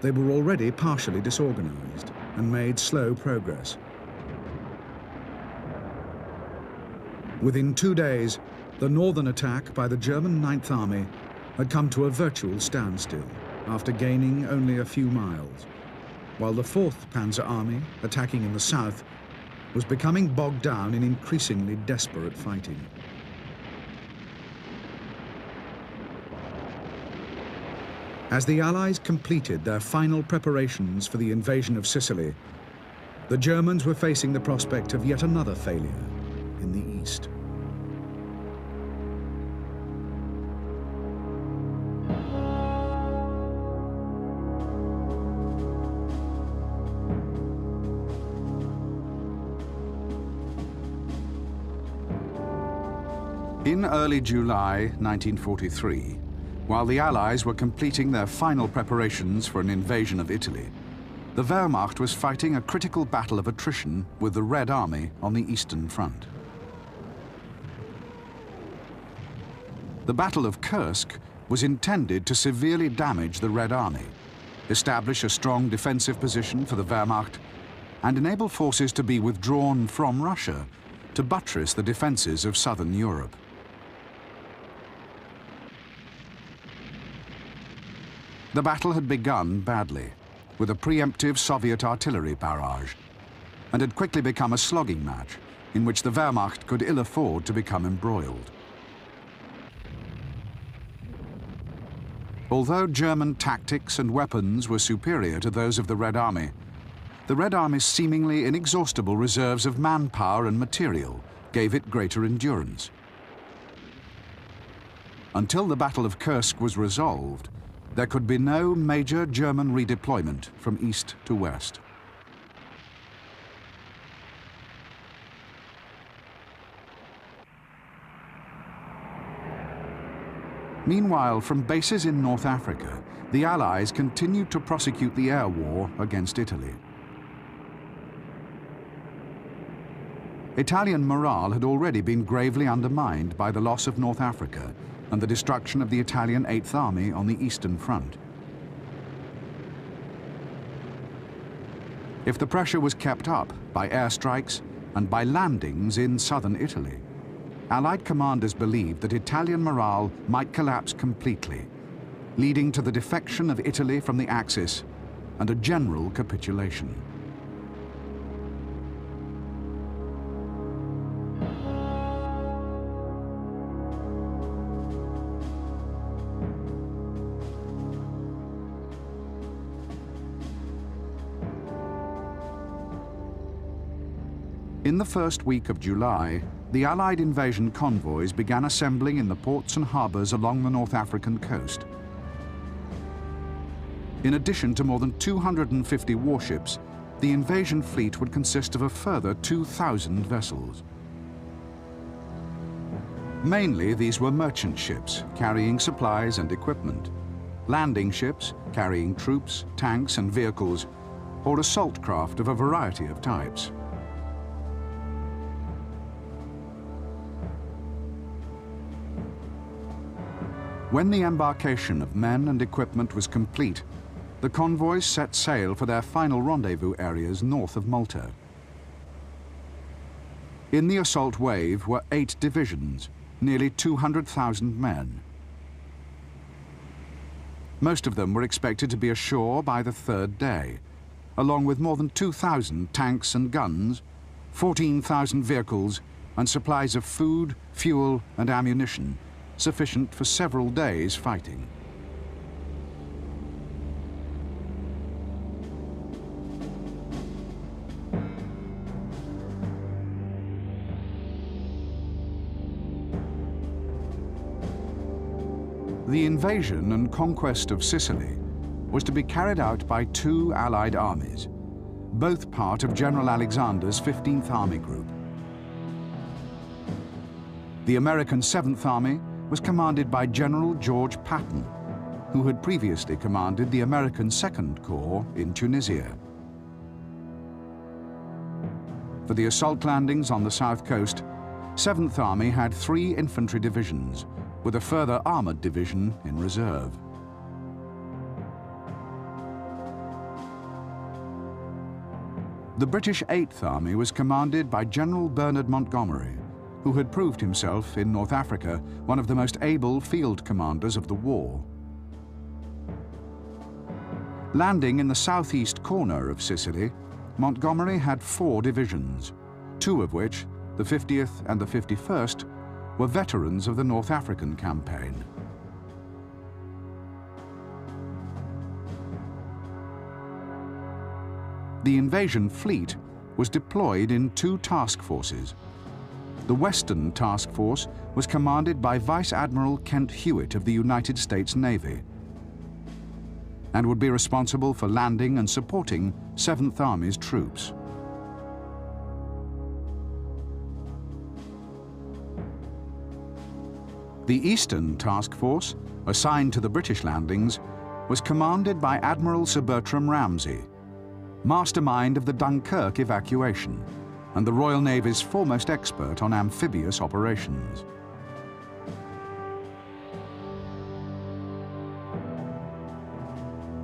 they were already partially disorganized and made slow progress. Within 2 days, the northern attack by the German 9th Army had come to a virtual standstill after gaining only a few miles, while the 4th Panzer Army, attacking in the south, was becoming bogged down in increasingly desperate fighting. As the Allies completed their final preparations for the invasion of Sicily, the Germans were facing the prospect of yet another failure in the east. In early July 1943, while the Allies were completing their final preparations for an invasion of Italy, the Wehrmacht was fighting a critical battle of attrition with the Red Army on the Eastern Front. The Battle of Kursk was intended to severely damage the Red Army, establish a strong defensive position for the Wehrmacht, and enable forces to be withdrawn from Russia to buttress the defenses of southern Europe. The battle had begun badly, with a preemptive Soviet artillery barrage, and had quickly become a slogging match in which the Wehrmacht could ill afford to become embroiled. Although German tactics and weapons were superior to those of the Red Army, the Red Army's seemingly inexhaustible reserves of manpower and material gave it greater endurance. Until the Battle of Kursk was resolved, there could be no major German redeployment from east to west. Meanwhile, from bases in North Africa, the Allies continued to prosecute the air war against Italy. Italian morale had already been gravely undermined by the loss of North Africa and the destruction of the Italian 8th Army on the Eastern Front. If the pressure was kept up by airstrikes and by landings in southern Italy, Allied commanders believed that Italian morale might collapse completely, leading to the defection of Italy from the Axis and a general capitulation. In the first week of July, the Allied invasion convoys began assembling in the ports and harbors along the North African coast. In addition to more than 250 warships, the invasion fleet would consist of a further 2,000 vessels. Mainly, these were merchant ships carrying supplies and equipment, landing ships carrying troops, tanks, and vehicles, or assault craft of a variety of types. When the embarkation of men and equipment was complete, the convoys set sail for their final rendezvous areas north of Malta. In the assault wave were 8 divisions, nearly 200,000 men. Most of them were expected to be ashore by the 3rd day, along with more than 2,000 tanks and guns, 14,000 vehicles, and supplies of food, fuel and ammunition sufficient for several days' fighting. The invasion and conquest of Sicily was to be carried out by two Allied armies, both part of General Alexander's 15th Army Group. The American 7th Army was commanded by General George Patton, who had previously commanded the American 2nd Corps in Tunisia. For the assault landings on the south coast, 7th Army had 3 infantry divisions, with a further armoured division in reserve. The British 8th Army was commanded by General Bernard Montgomery, who had proved himself in North Africa one of the most able field commanders of the war. Landing in the southeast corner of Sicily, Montgomery had 4 divisions, 2 of which, the 50th and the 51st, were veterans of the North African campaign. The invasion fleet was deployed in 2 task forces. The Western Task Force was commanded by Vice Admiral Kent Hewitt of the United States Navy and would be responsible for landing and supporting 7th Army's troops. The Eastern Task Force, assigned to the British landings, was commanded by Admiral Sir Bertram Ramsay, mastermind of the Dunkirk evacuation and the Royal Navy's foremost expert on amphibious operations.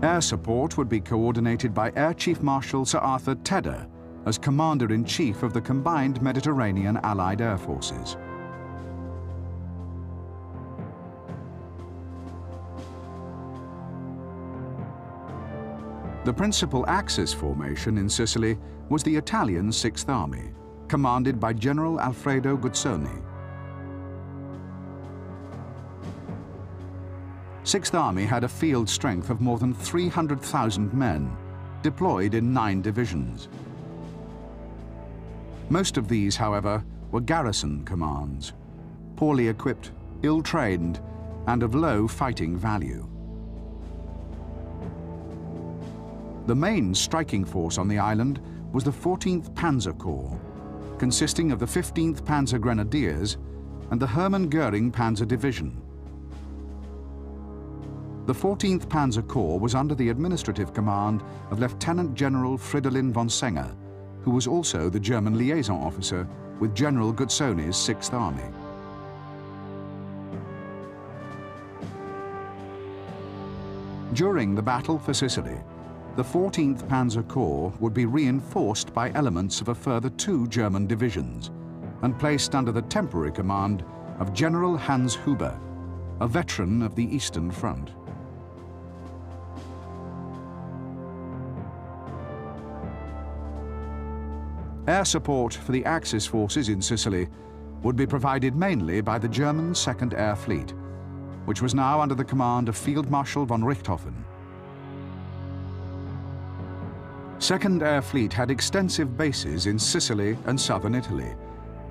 Air support would be coordinated by Air Chief Marshal Sir Arthur Tedder as Commander-in-Chief of the combined Mediterranean Allied Air Forces. The principal Axis formation in Sicily was the Italian 6th Army, commanded by General Alfredo Guzzoni. 6th Army had a field strength of more than 300,000 men, deployed in 9 divisions. Most of these, however, were garrison commands, poorly equipped, ill-trained, and of low fighting value. The main striking force on the island was the 14th Panzer Corps, consisting of the 15th Panzer Grenadiers and the Hermann Göring Panzer Division. The 14th Panzer Corps was under the administrative command of Lieutenant General Fridolin von Senger, who was also the German liaison officer with General Guzzoni's 6th Army. During the battle for Sicily, the 14th Panzer Corps would be reinforced by elements of a further 2 German divisions and placed under the temporary command of General Hans Huber, a veteran of the Eastern Front. Air support for the Axis forces in Sicily would be provided mainly by the German 2nd Air Fleet, which was now under the command of Field Marshal von Richthofen. 2nd Air Fleet had extensive bases in Sicily and southern Italy,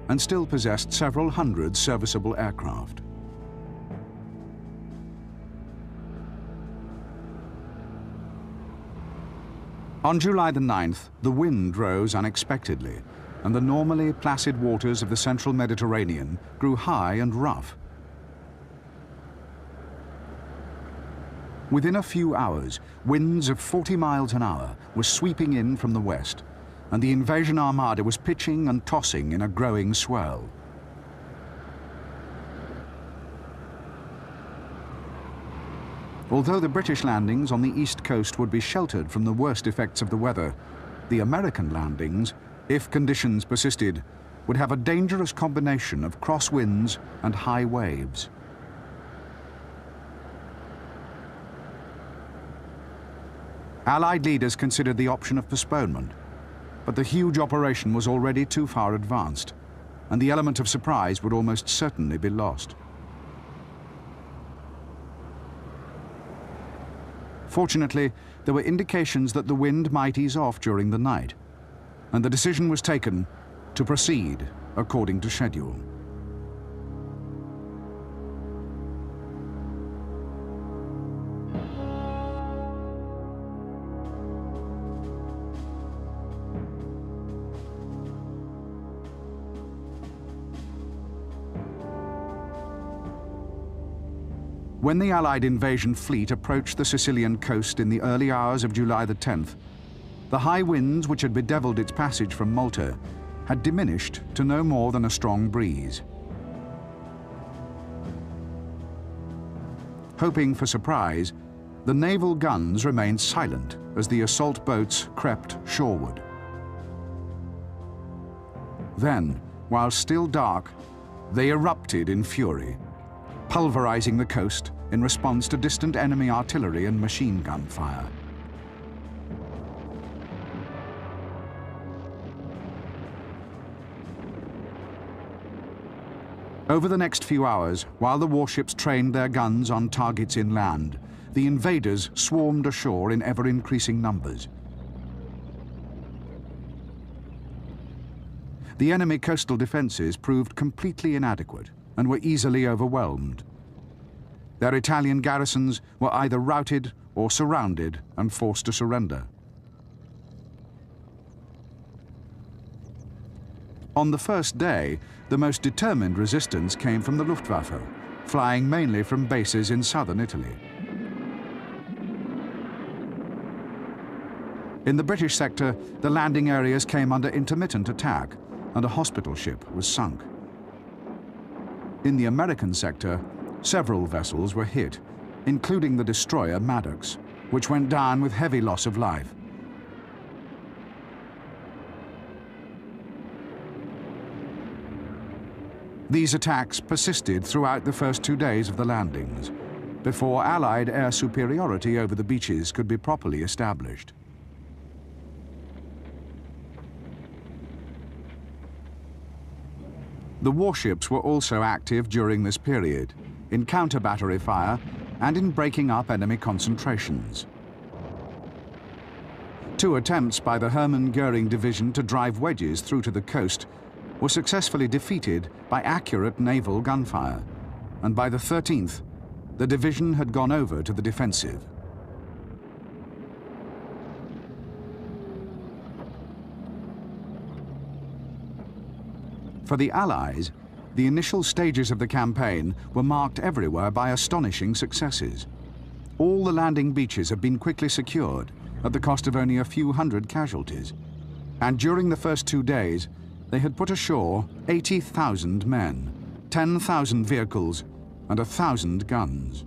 and still possessed several hundred serviceable aircraft. On July the 9th, the wind rose unexpectedly, and the normally placid waters of the central Mediterranean grew high and rough. Within a few hours, winds of 40 miles an hour were sweeping in from the west, and the invasion armada was pitching and tossing in a growing swell. Although the British landings on the east coast would be sheltered from the worst effects of the weather, the American landings, if conditions persisted, would have a dangerous combination of crosswinds and high waves. Allied leaders considered the option of postponement, but the huge operation was already too far advanced, and the element of surprise would almost certainly be lost. Fortunately, there were indications that the wind might ease off during the night, and the decision was taken to proceed according to schedule. When the Allied invasion fleet approached the Sicilian coast in the early hours of July the 10th, the high winds which had bedeviled its passage from Malta had diminished to no more than a strong breeze. Hoping for surprise, the naval guns remained silent as the assault boats crept shoreward. Then, while still dark, they erupted in fury, pulverizing the coast in response to distant enemy artillery and machine gun fire. Over the next few hours, while the warships trained their guns on targets inland, the invaders swarmed ashore in ever-increasing numbers. The enemy coastal defenses proved completely inadequate and were easily overwhelmed. Their Italian garrisons were either routed or surrounded and forced to surrender. On the first day, the most determined resistance came from the Luftwaffe, flying mainly from bases in southern Italy. In the British sector, the landing areas came under intermittent attack, and a hospital ship was sunk. In the American sector, several vessels were hit, including the destroyer Maddox, which went down with heavy loss of life. These attacks persisted throughout the first 2 days of the landings, before Allied air superiority over the beaches could be properly established. The warships were also active during this period, in counter-battery fire and in breaking up enemy concentrations. 2 attempts by the Hermann Goering Division to drive wedges through to the coast were successfully defeated by accurate naval gunfire, and by the 13th, the division had gone over to the defensive. For the Allies, the initial stages of the campaign were marked everywhere by astonishing successes. All the landing beaches had been quickly secured at the cost of only a few hundred casualties, and during the first 2 days, they had put ashore 80,000 men, 10,000 vehicles, and 1,000 guns.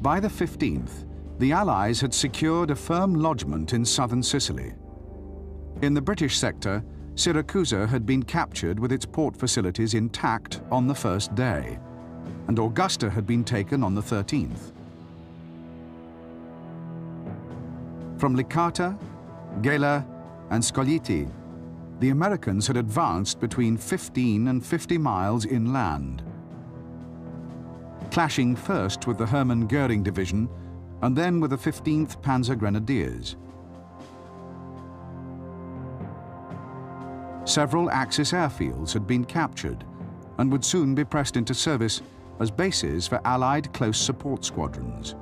By the 15th, the Allies had secured a firm lodgment in southern Sicily. In the British sector, Siracusa had been captured with its port facilities intact on the first day, and Augusta had been taken on the 13th. From Licata, Gela, and Scoglitti, the Americans had advanced between 15 and 50 miles inland, clashing first with the Hermann Goering Division and then with the 15th Panzer Grenadiers. Several Axis airfields had been captured and would soon be pressed into service as bases for Allied close support squadrons.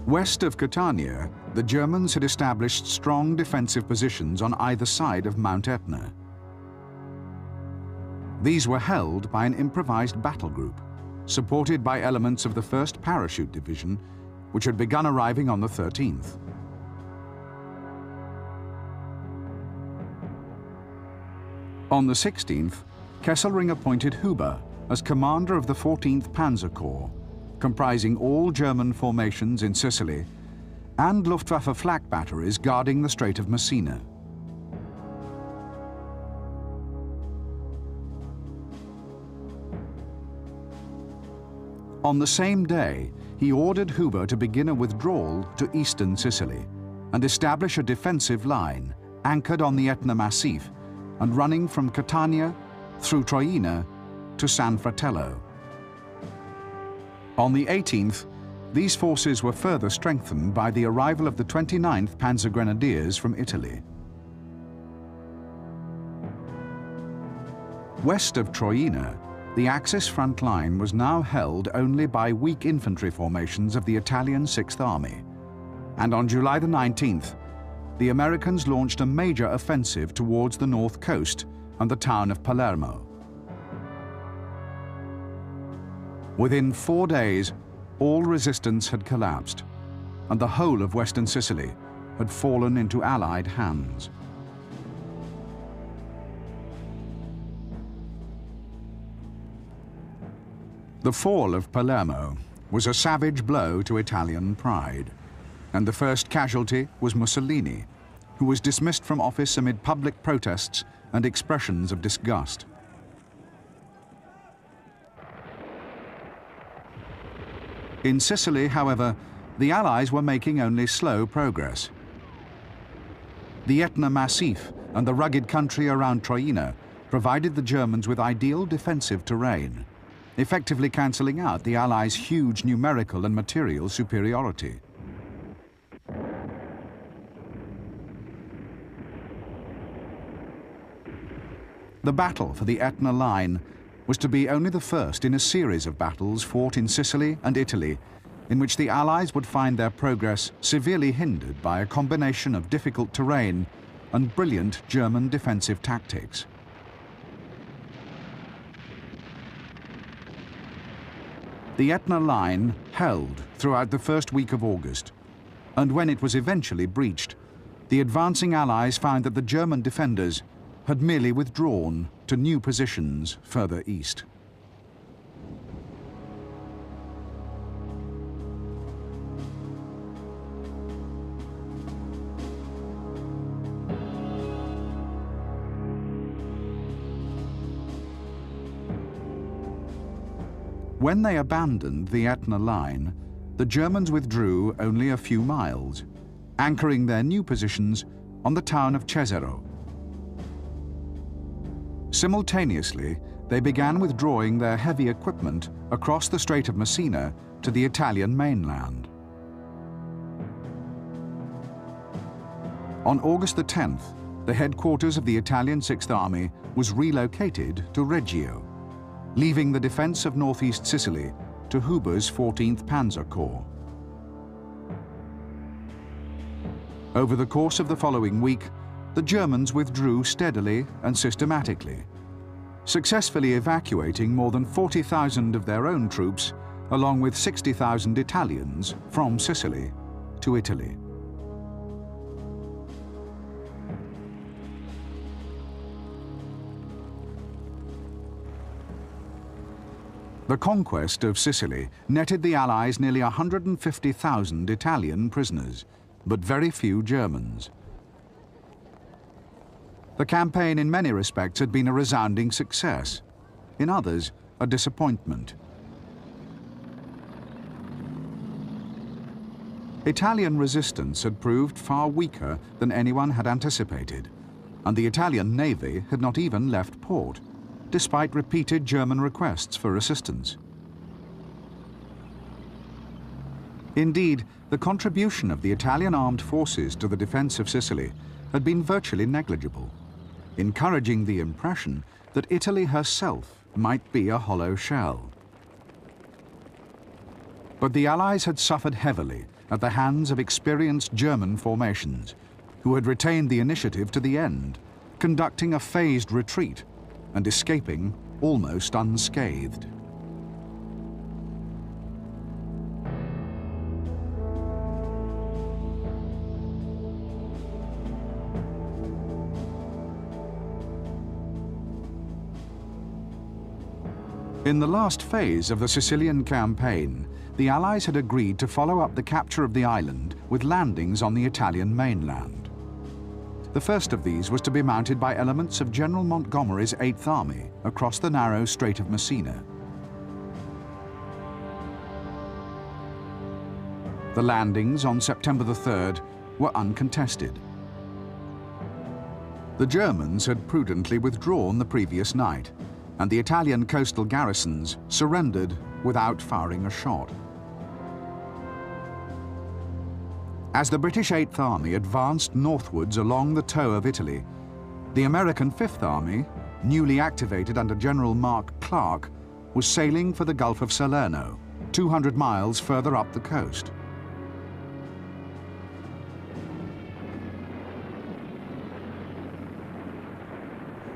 West of Catania, the Germans had established strong defensive positions on either side of Mount Etna. These were held by an improvised battle group, supported by elements of the 1st Parachute Division, which had begun arriving on the 13th. On the 16th, Kesselring appointed Huber as commander of the 14th Panzer Corps, comprising all German formations in Sicily and Luftwaffe flak batteries guarding the Strait of Messina. On the same day, he ordered Huber to begin a withdrawal to eastern Sicily and establish a defensive line anchored on the Etna Massif and running from Catania through Troina to San Fratello. On the 18th, these forces were further strengthened by the arrival of the 29th Panzer Grenadiers from Italy. West of Troina, the Axis front line was now held only by weak infantry formations of the Italian 6th Army, and on July the 19th, the Americans launched a major offensive towards the north coast and the town of Palermo. Within 4 days, all resistance had collapsed, and the whole of western Sicily had fallen into Allied hands. The fall of Palermo was a savage blow to Italian pride, and the first casualty was Mussolini, who was dismissed from office amid public protests and expressions of disgust. In Sicily, however, the Allies were making only slow progress. The Etna Massif and the rugged country around Troina provided the Germans with ideal defensive terrain, effectively cancelling out the Allies' huge numerical and material superiority. The battle for the Etna line was to be only the first in a series of battles fought in Sicily and Italy, in which the Allies would find their progress severely hindered by a combination of difficult terrain and brilliant German defensive tactics. The Etna line held throughout the first week of August, and when it was eventually breached, the advancing Allies found that the German defenders had merely withdrawn to new positions further east. When they abandoned the Etna line, the Germans withdrew only a few miles, anchoring their new positions on the town of Cesaro. Simultaneously, they began withdrawing their heavy equipment across the Strait of Messina to the Italian mainland. On August the 10th, the headquarters of the Italian 6th Army was relocated to Reggio, leaving the defense of northeast Sicily to Huber's 14th Panzer Corps. Over the course of the following week, the Germans withdrew steadily and systematically, successfully evacuating more than 40,000 of their own troops, along with 60,000 Italians from Sicily to Italy. The conquest of Sicily netted the Allies nearly 150,000 Italian prisoners, but very few Germans. The campaign in many respects had been a resounding success, in others a disappointment. Italian resistance had proved far weaker than anyone had anticipated, and the Italian navy had not even left port, despite repeated German requests for assistance. Indeed, the contribution of the Italian armed forces to the defense of Sicily had been virtually negligible, encouraging the impression that Italy herself might be a hollow shell. But the Allies had suffered heavily at the hands of experienced German formations, who had retained the initiative to the end, conducting a phased retreat and escaping almost unscathed. In the last phase of the Sicilian campaign, the Allies had agreed to follow up the capture of the island with landings on the Italian mainland. The first of these was to be mounted by elements of General Montgomery's 8th Army across the narrow Strait of Messina. The landings on September the 3rd were uncontested. The Germans had prudently withdrawn the previous night, and the Italian coastal garrisons surrendered without firing a shot. As the British 8th Army advanced northwards along the toe of Italy, the American 5th Army, newly activated under General Mark Clark, was sailing for the Gulf of Salerno, 200 miles further up the coast.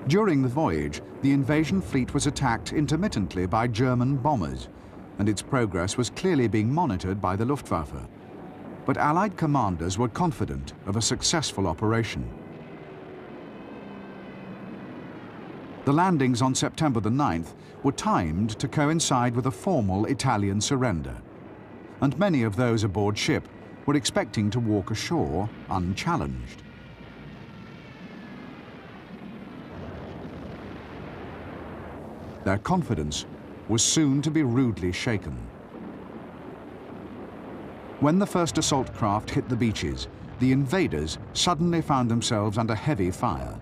During the voyage, the invasion fleet was attacked intermittently by German bombers, and its progress was clearly being monitored by the Luftwaffe. But Allied commanders were confident of a successful operation. The landings on September the 9th were timed to coincide with a formal Italian surrender, and many of those aboard ship were expecting to walk ashore unchallenged. Their confidence was soon to be rudely shaken. When the first assault craft hit the beaches, the invaders suddenly found themselves under heavy fire.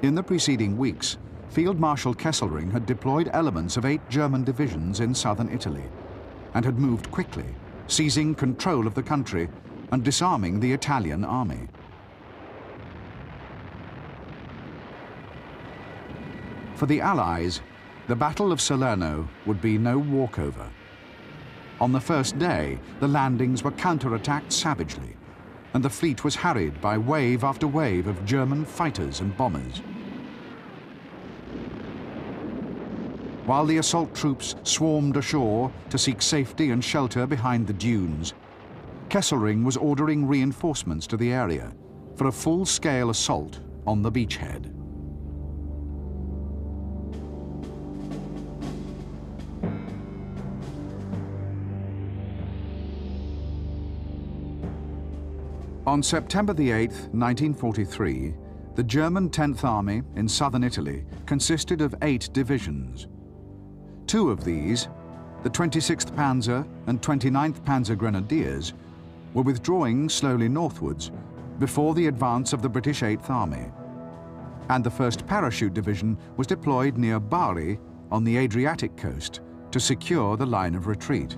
In the preceding weeks, Field Marshal Kesselring had deployed elements of 8 German divisions in southern Italy and had moved quickly, seizing control of the country and disarming the Italian army. For the Allies, the Battle of Salerno would be no walkover. On the first day, the landings were counterattacked savagely, and the fleet was harried by wave after wave of German fighters and bombers. While the assault troops swarmed ashore to seek safety and shelter behind the dunes, Kesselring was ordering reinforcements to the area for a full-scale assault on the beachhead. On September the 8th, 1943, the German 10th Army in southern Italy consisted of 8 divisions. 2 of these, the 26th Panzer and 29th Panzer Grenadiers, were withdrawing slowly northwards before the advance of the British 8th Army, and the 1st Parachute Division was deployed near Bari on the Adriatic coast to secure the line of retreat.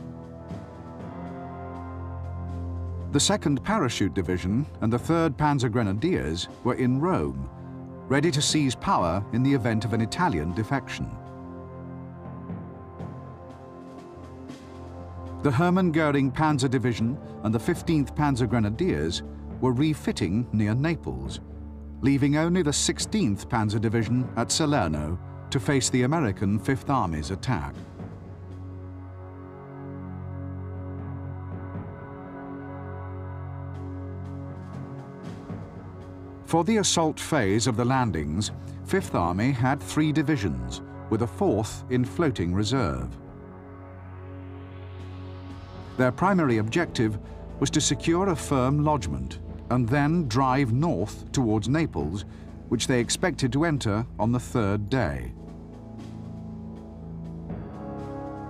The 2nd Parachute Division and the 3rd Panzer Grenadiers were in Rome, ready to seize power in the event of an Italian defection. The Hermann Göring Panzer Division and the 15th Panzer Grenadiers were refitting near Naples, leaving only the 16th Panzer Division at Salerno to face the American 5th Army's attack. For the assault phase of the landings, 5th Army had 3 divisions, with a 4th in floating reserve. Their primary objective was to secure a firm lodgment and then drive north towards Naples, which they expected to enter on the 3rd day.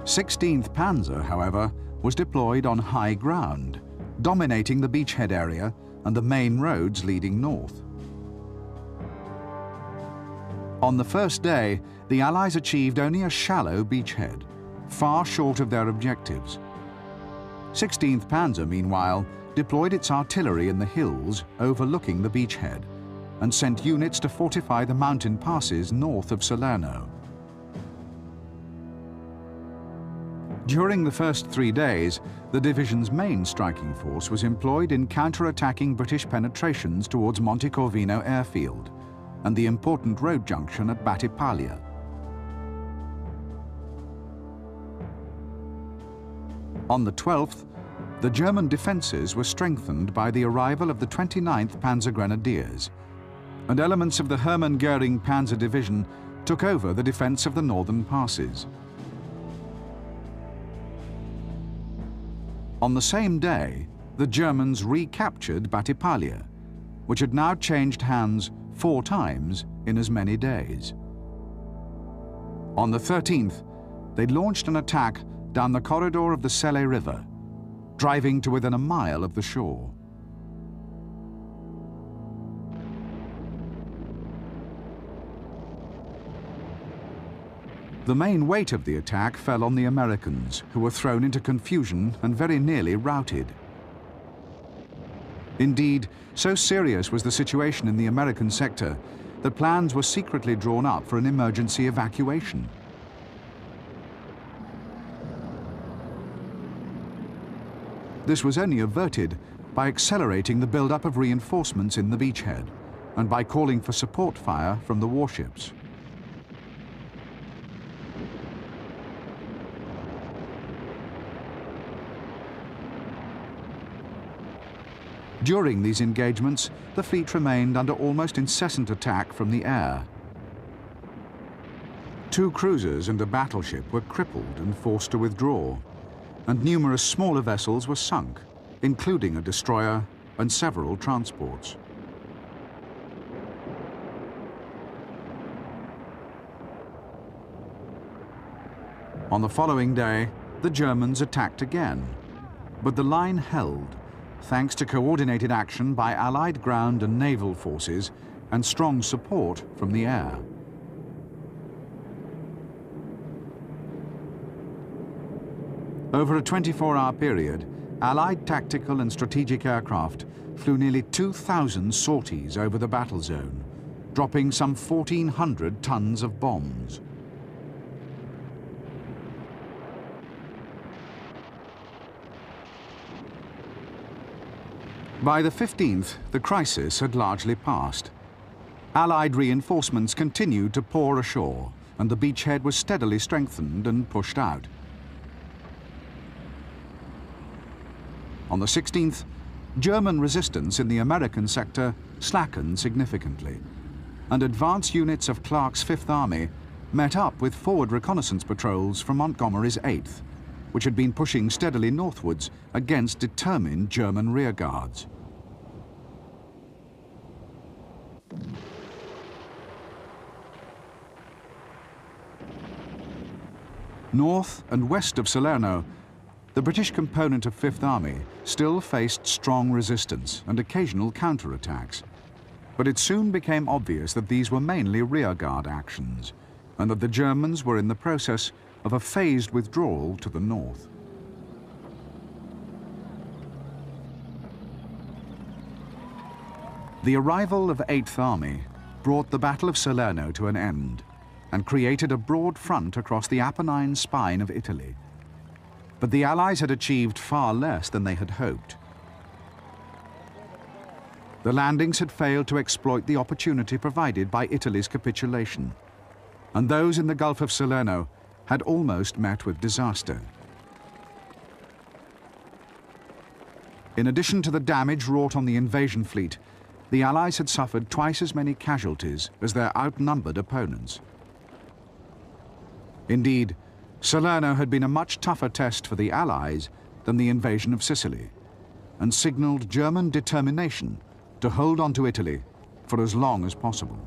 16th Panzer, however, was deployed on high ground, dominating the beachhead area and the main roads leading north. On the first day, the Allies achieved only a shallow beachhead, far short of their objectives. 16th Panzer, meanwhile, deployed its artillery in the hills overlooking the beachhead and sent units to fortify the mountain passes north of Salerno. During the first 3 days, the division's main striking force was employed in counter-attacking British penetrations towards Montecorvino airfield and the important road junction at Battipaglia. On the 12th, the German defences were strengthened by the arrival of the 29th Panzer Grenadiers, and elements of the Hermann Göring Panzer Division took over the defence of the northern passes. On the same day, the Germans recaptured Battipaglia, which had now changed hands 4 times in as many days. On the 13th, they launched an attack down the corridor of the Selle River, driving to within a mile of the shore. The main weight of the attack fell on the Americans, who were thrown into confusion and very nearly routed. Indeed, so serious was the situation in the American sector that plans were secretly drawn up for an emergency evacuation. This was only averted by accelerating the build-up of reinforcements in the beachhead and by calling for support fire from the warships. During these engagements, the fleet remained under almost incessant attack from the air. 2 cruisers and a battleship were crippled and forced to withdraw, and numerous smaller vessels were sunk, including a destroyer and several transports. On the following day, the Germans attacked again, but the line held, thanks to coordinated action by Allied ground and naval forces and strong support from the air. Over a 24-hour period, Allied tactical and strategic aircraft flew nearly 2,000 sorties over the battle zone, dropping some 1,400 tons of bombs. By the 15th, the crisis had largely passed. Allied reinforcements continued to pour ashore, and the beachhead was steadily strengthened and pushed out. On the 16th, German resistance in the American sector slackened significantly, and advance units of Clark's Fifth Army met up with forward reconnaissance patrols from Montgomery's 8th, which had been pushing steadily northwards against determined German rearguards. North and west of Salerno, the British component of Fifth Army still faced strong resistance and occasional counterattacks, but it soon became obvious that these were mainly rearguard actions, and that the Germans were in the process of a phased withdrawal to the north. The arrival of 8th Army brought the Battle of Salerno to an end and created a broad front across the Apennine spine of Italy. But the Allies had achieved far less than they had hoped. The landings had failed to exploit the opportunity provided by Italy's capitulation, and those in the Gulf of Salerno had almost met with disaster. In addition to the damage wrought on the invasion fleet, the Allies had suffered twice as many casualties as their outnumbered opponents. Indeed, Salerno had been a much tougher test for the Allies than the invasion of Sicily, and signaled German determination to hold on to Italy for as long as possible.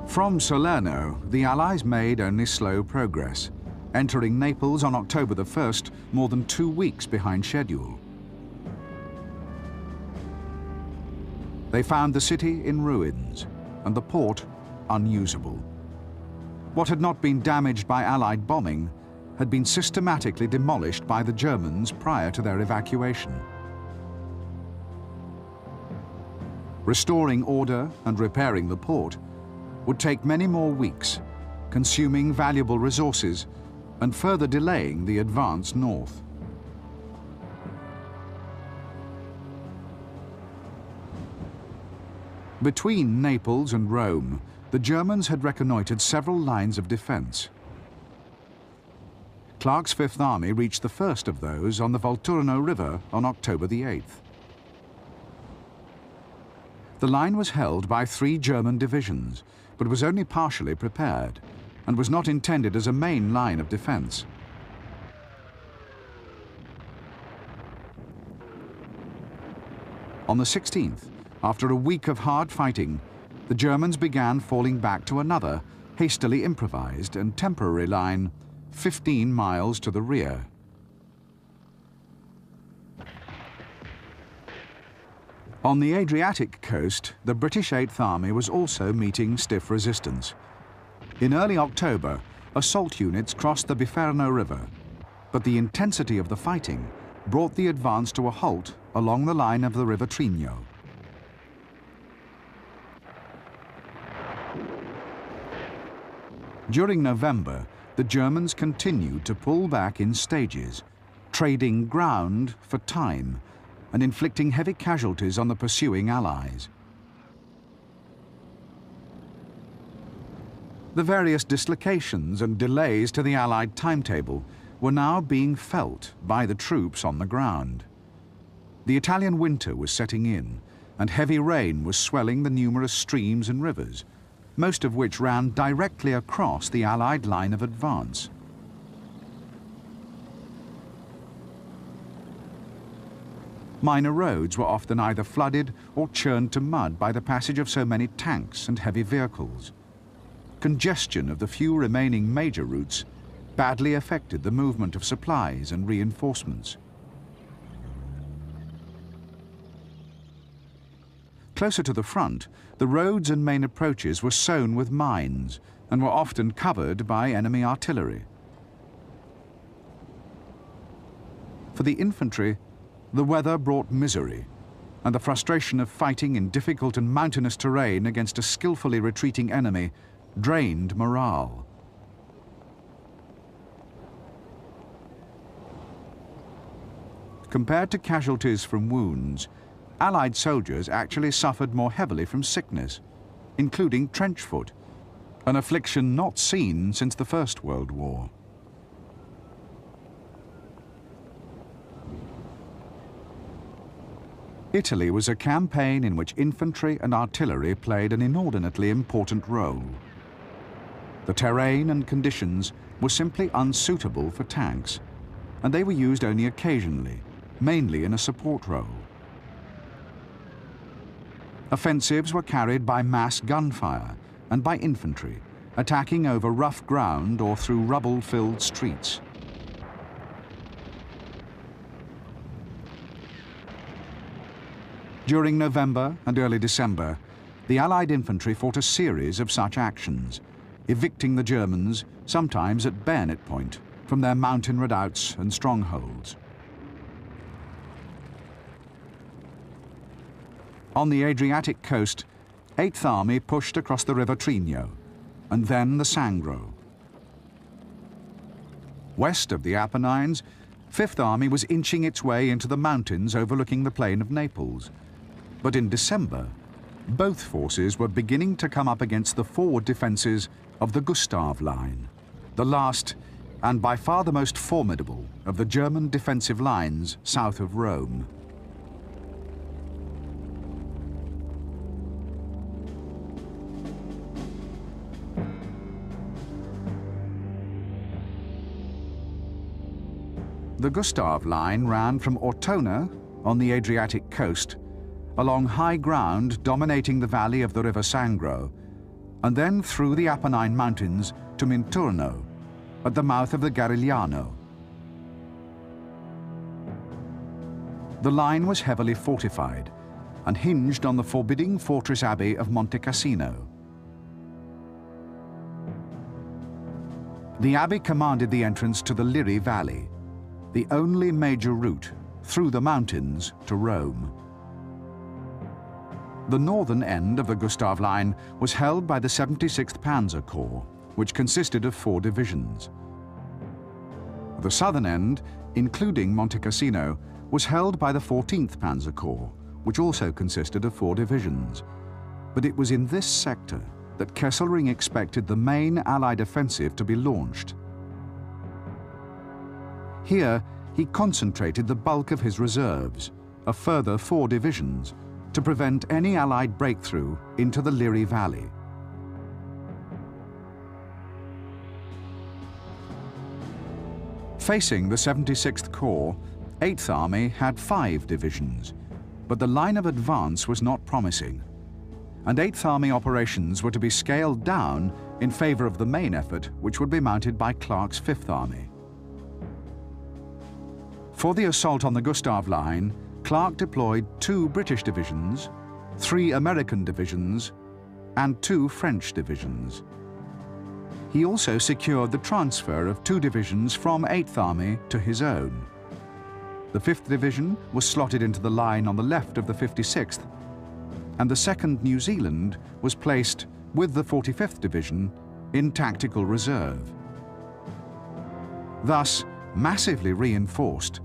From Salerno, the Allies made only slow progress, entering Naples on October the 1st, more than 2 weeks behind schedule. They found the city in ruins and the port unusable. What had not been damaged by Allied bombing had been systematically demolished by the Germans prior to their evacuation. Restoring order and repairing the port would take many more weeks, consuming valuable resources and further delaying the advance north. Between Naples and Rome, the Germans had reconnoitred several lines of defense. Clark's Fifth Army reached the first of those on the Volturno River on October the 8th. The line was held by 3 German divisions, but was only partially prepared and was not intended as a main line of defense. On the 16th, after a week of hard fighting, the Germans began falling back to another, hastily improvised and temporary line 15 miles to the rear. On the Adriatic coast, the British 8th Army was also meeting stiff resistance. In early October, assault units crossed the Biferno River, but the intensity of the fighting brought the advance to a halt along the line of the River Trigno. During November, the Germans continued to pull back in stages, trading ground for time and inflicting heavy casualties on the pursuing Allies. The various dislocations and delays to the Allied timetable were now being felt by the troops on the ground. The Italian winter was setting in, and heavy rain was swelling the numerous streams and rivers, most of which ran directly across the Allied line of advance. Minor roads were often either flooded or churned to mud by the passage of so many tanks and heavy vehicles. Congestion of the few remaining major routes badly affected the movement of supplies and reinforcements. Closer to the front, the roads and main approaches were sown with mines and were often covered by enemy artillery. For the infantry, the weather brought misery, and the frustration of fighting in difficult and mountainous terrain against a skillfully retreating enemy drained morale. Compared to casualties from wounds, Allied soldiers actually suffered more heavily from sickness, including trench foot, an affliction not seen since the First World War. Italy was a campaign in which infantry and artillery played an inordinately important role. The terrain and conditions were simply unsuitable for tanks, and they were used only occasionally, mainly in a support role. Offensives were carried by mass gunfire and by infantry, attacking over rough ground or through rubble-filled streets. During November and early December, the Allied infantry fought a series of such actions, evicting the Germans, sometimes at bayonet point, from their mountain redoubts and strongholds. On the Adriatic coast, 8th Army pushed across the River Trigno, and then the Sangro. West of the Apennines, 5th Army was inching its way into the mountains overlooking the plain of Naples. But in December, both forces were beginning to come up against the forward defences of the Gustav Line, the last and by far the most formidable of the German defensive lines south of Rome. The Gustav Line ran from Ortona on the Adriatic coast, along high ground dominating the valley of the River Sangro, and then through the Apennine Mountains to Minturno, at the mouth of the Garigliano. The line was heavily fortified and hinged on the forbidding fortress abbey of Monte Cassino. The abbey commanded the entrance to the Liri Valley, the only major route through the mountains to Rome. The northern end of the Gustav Line was held by the 76th Panzer Corps, which consisted of 4 divisions. The southern end, including Monte Cassino, was held by the 14th Panzer Corps, which also consisted of 4 divisions. But it was in this sector that Kesselring expected the main Allied offensive to be launched. Here, he concentrated the bulk of his reserves, a further 4 divisions, to prevent any Allied breakthrough into the Liri Valley. Facing the 76th Corps, 8th Army had 5 divisions, but the line of advance was not promising, and 8th Army operations were to be scaled down in favor of the main effort, which would be mounted by Clark's 5th Army. For the assault on the Gustav Line, Clark deployed 2 British divisions, 3 American divisions, and 2 French divisions. He also secured the transfer of 2 divisions from 8th Army to his own. The 5th Division was slotted into the line on the left of the 56th, and the 2nd New Zealand was placed with the 45th Division in tactical reserve. Thus, massively reinforced,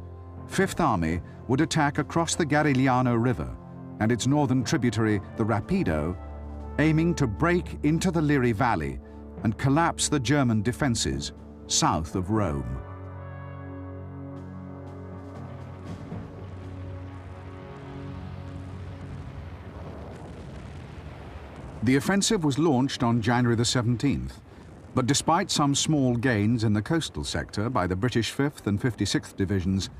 5th Army would attack across the Garigliano River and its northern tributary, the Rapido, aiming to break into the Liri Valley and collapse the German defences south of Rome. The offensive was launched on January the 17th, but despite some small gains in the coastal sector by the British 5th and 56th Divisions,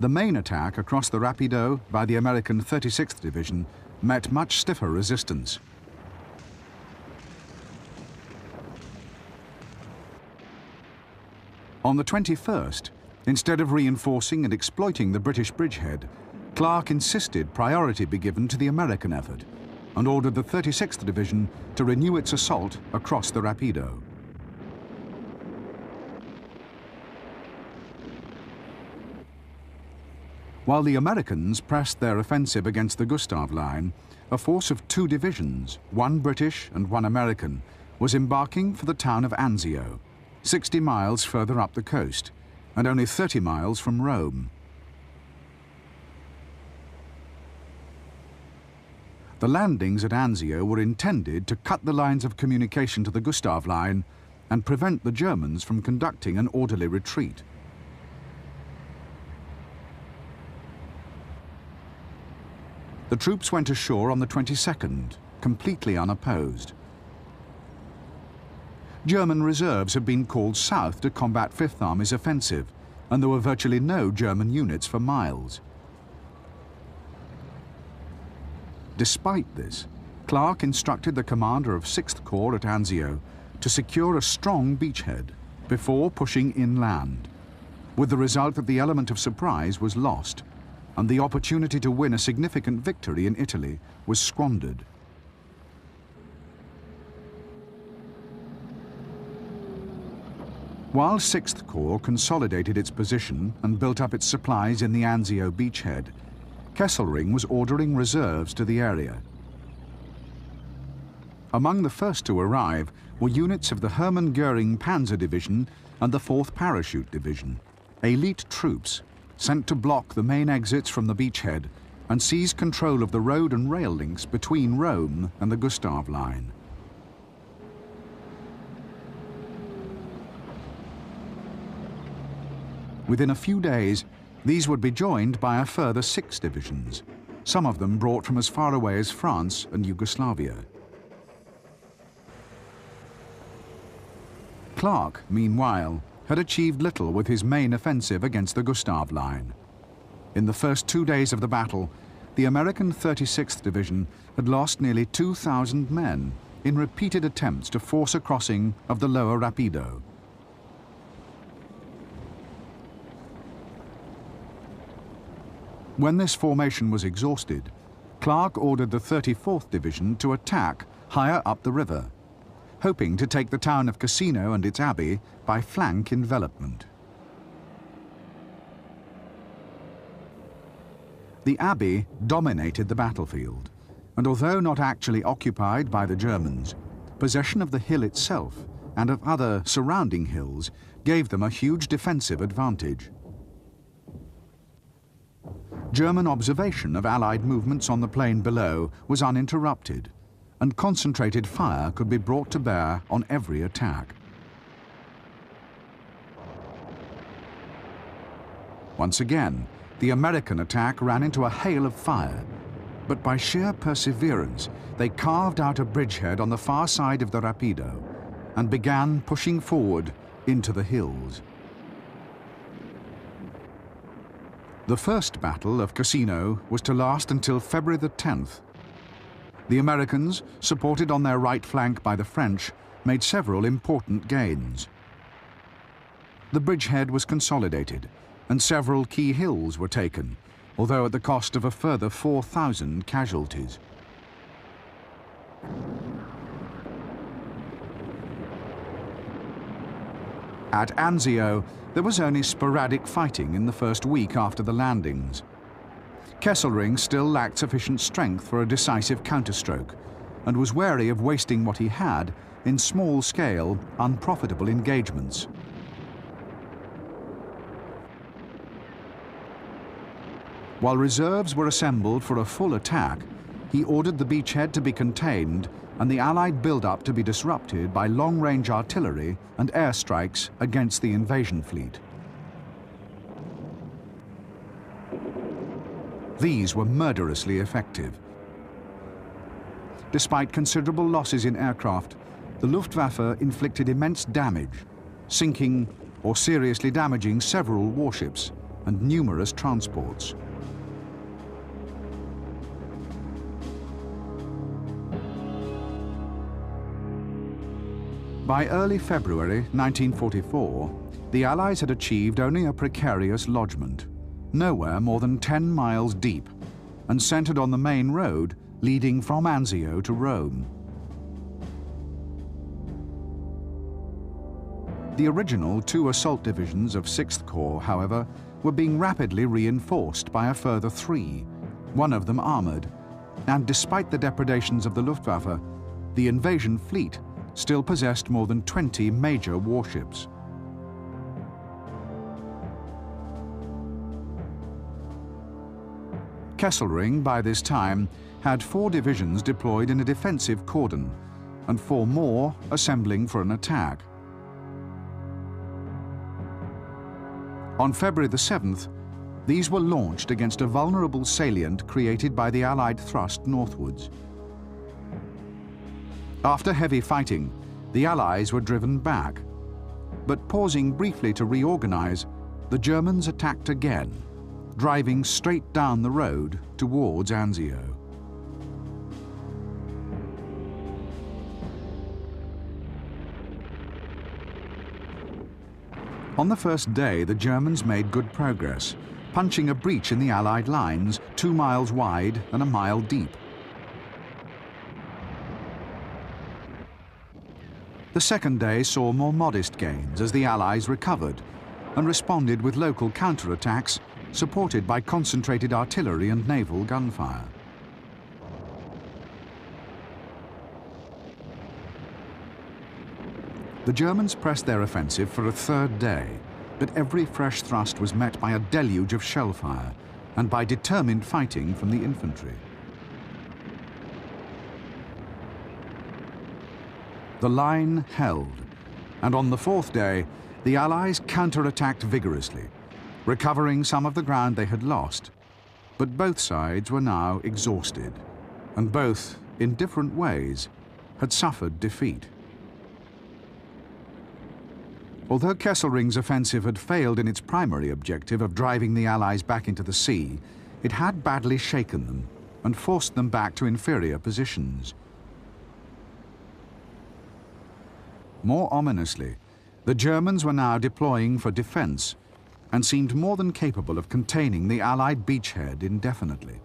the main attack across the Rapido by the American 36th Division met much stiffer resistance. On the 21st, instead of reinforcing and exploiting the British bridgehead, Clark insisted priority be given to the American effort and ordered the 36th Division to renew its assault across the Rapido. While the Americans pressed their offensive against the Gustav Line, a force of 2 divisions, 1 British and 1 American, was embarking for the town of Anzio, 60 miles further up the coast, and only 30 miles from Rome. The landings at Anzio were intended to cut the lines of communication to the Gustav Line and prevent the Germans from conducting an orderly retreat. The troops went ashore on the 22nd, completely unopposed. German reserves had been called south to combat 5th Army's offensive, and there were virtually no German units for miles. Despite this, Clark instructed the commander of 6th Corps at Anzio to secure a strong beachhead before pushing inland, with the result that the element of surprise was lost and the opportunity to win a significant victory in Italy was squandered. While 6th Corps consolidated its position and built up its supplies in the Anzio beachhead, Kesselring was ordering reserves to the area. Among the first to arrive were units of the Hermann Göring Panzer Division and the 4th Parachute Division, elite troops sent to block the main exits from the beachhead and seize control of the road and rail links between Rome and the Gustav Line. Within a few days, these would be joined by a further 6 divisions, some of them brought from as far away as France and Yugoslavia. Clark, meanwhile, had achieved little with his main offensive against the Gustav Line. In the first 2 days of the battle, the American 36th Division had lost nearly 2,000 men in repeated attempts to force a crossing of the lower Rapido. When this formation was exhausted, Clark ordered the 34th Division to attack higher up the river, hoping to take the town of Cassino and its abbey by flank envelopment. The abbey dominated the battlefield, and although not actually occupied by the Germans, possession of the hill itself and of other surrounding hills gave them a huge defensive advantage. German observation of Allied movements on the plain below was uninterrupted, and concentrated fire could be brought to bear on every attack. Once again, the American attack ran into a hail of fire, but by sheer perseverance, they carved out a bridgehead on the far side of the Rapido and began pushing forward into the hills. The first battle of Cassino was to last until February the 10th. The Americans, supported on their right flank by the French, made several important gains. The bridgehead was consolidated, and several key hills were taken, although at the cost of a further 4,000 casualties. At Anzio, there was only sporadic fighting in the first week after the landings. Kesselring still lacked sufficient strength for a decisive counterstroke, and was wary of wasting what he had in small-scale, unprofitable engagements. While reserves were assembled for a full attack, he ordered the beachhead to be contained and the Allied build-up to be disrupted by long-range artillery and airstrikes against the invasion fleet. These were murderously effective. Despite considerable losses in aircraft, the Luftwaffe inflicted immense damage, sinking or seriously damaging several warships and numerous transports. By early February 1944, the Allies had achieved only a precarious lodgment, nowhere more than 10 miles deep, and centered on the main road leading from Anzio to Rome. The original 2 assault divisions of 6th Corps, however, were being rapidly reinforced by a further 3, one of them armored, and despite the depredations of the Luftwaffe, the invasion fleet still possessed more than 20 major warships. Kesselring, by this time, had 4 divisions deployed in a defensive cordon, and 4 more assembling for an attack. On February the 7th, these were launched against a vulnerable salient created by the Allied thrust northwards. After heavy fighting, the Allies were driven back, but pausing briefly to reorganize, the Germans attacked again, driving straight down the road towards Anzio. On the first day, the Germans made good progress, punching a breach in the Allied lines 2 miles wide and a mile deep. The second day saw more modest gains as the Allies recovered and responded with local counterattacks supported by concentrated artillery and naval gunfire. The Germans pressed their offensive for a 3rd day, but every fresh thrust was met by a deluge of shell fire and by determined fighting from the infantry. The line held, and on the 4th day, the Allies counterattacked vigorously, recovering some of the ground they had lost. But both sides were now exhausted, and both, in different ways, had suffered defeat. Although Kesselring's offensive had failed in its primary objective of driving the Allies back into the sea, it had badly shaken them and forced them back to inferior positions. More ominously, the Germans were now deploying for defense and seemed more than capable of containing the Allied beachhead indefinitely.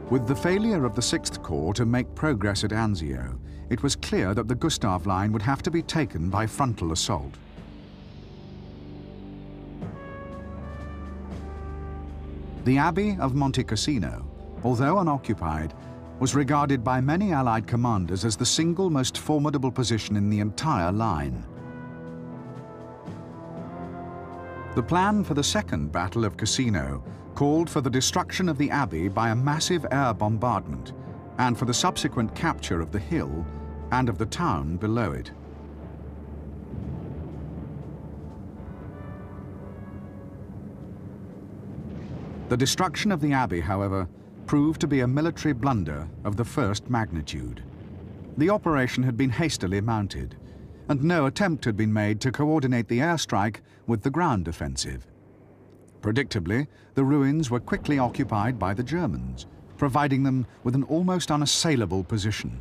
With the failure of the 6th Corps to make progress at Anzio, it was clear that the Gustav Line would have to be taken by frontal assault. The Abbey of Monte Cassino, although unoccupied, was regarded by many Allied commanders as the single most formidable position in the entire line. The plan for the Second Battle of Cassino called for the destruction of the Abbey by a massive air bombardment and for the subsequent capture of the hill and of the town below it. The destruction of the abbey, however, proved to be a military blunder of the first magnitude. The operation had been hastily mounted, and no attempt had been made to coordinate the airstrike with the ground offensive. Predictably, the ruins were quickly occupied by the Germans, providing them with an almost unassailable position.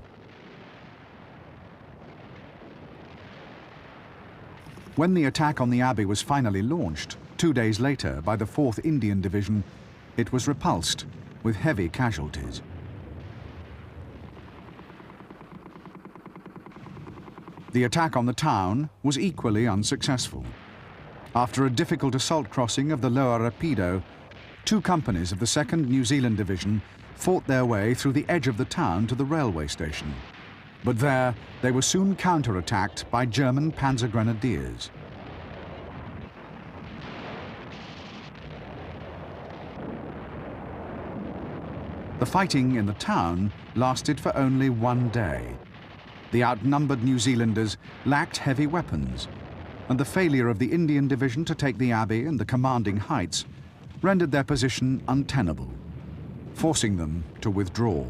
When the attack on the abbey was finally launched, 2 days later, by the 4th Indian Division, it was repulsed with heavy casualties. The attack on the town was equally unsuccessful. After a difficult assault crossing of the Lower Rapido, 2 companies of the 2nd New Zealand Division fought their way through the edge of the town to the railway station. But there, they were soon counterattacked by German panzer grenadiers. The fighting in the town lasted for only 1 day. The outnumbered New Zealanders lacked heavy weapons, and the failure of the Indian Division to take the abbey and the commanding heights rendered their position untenable, forcing them to withdraw.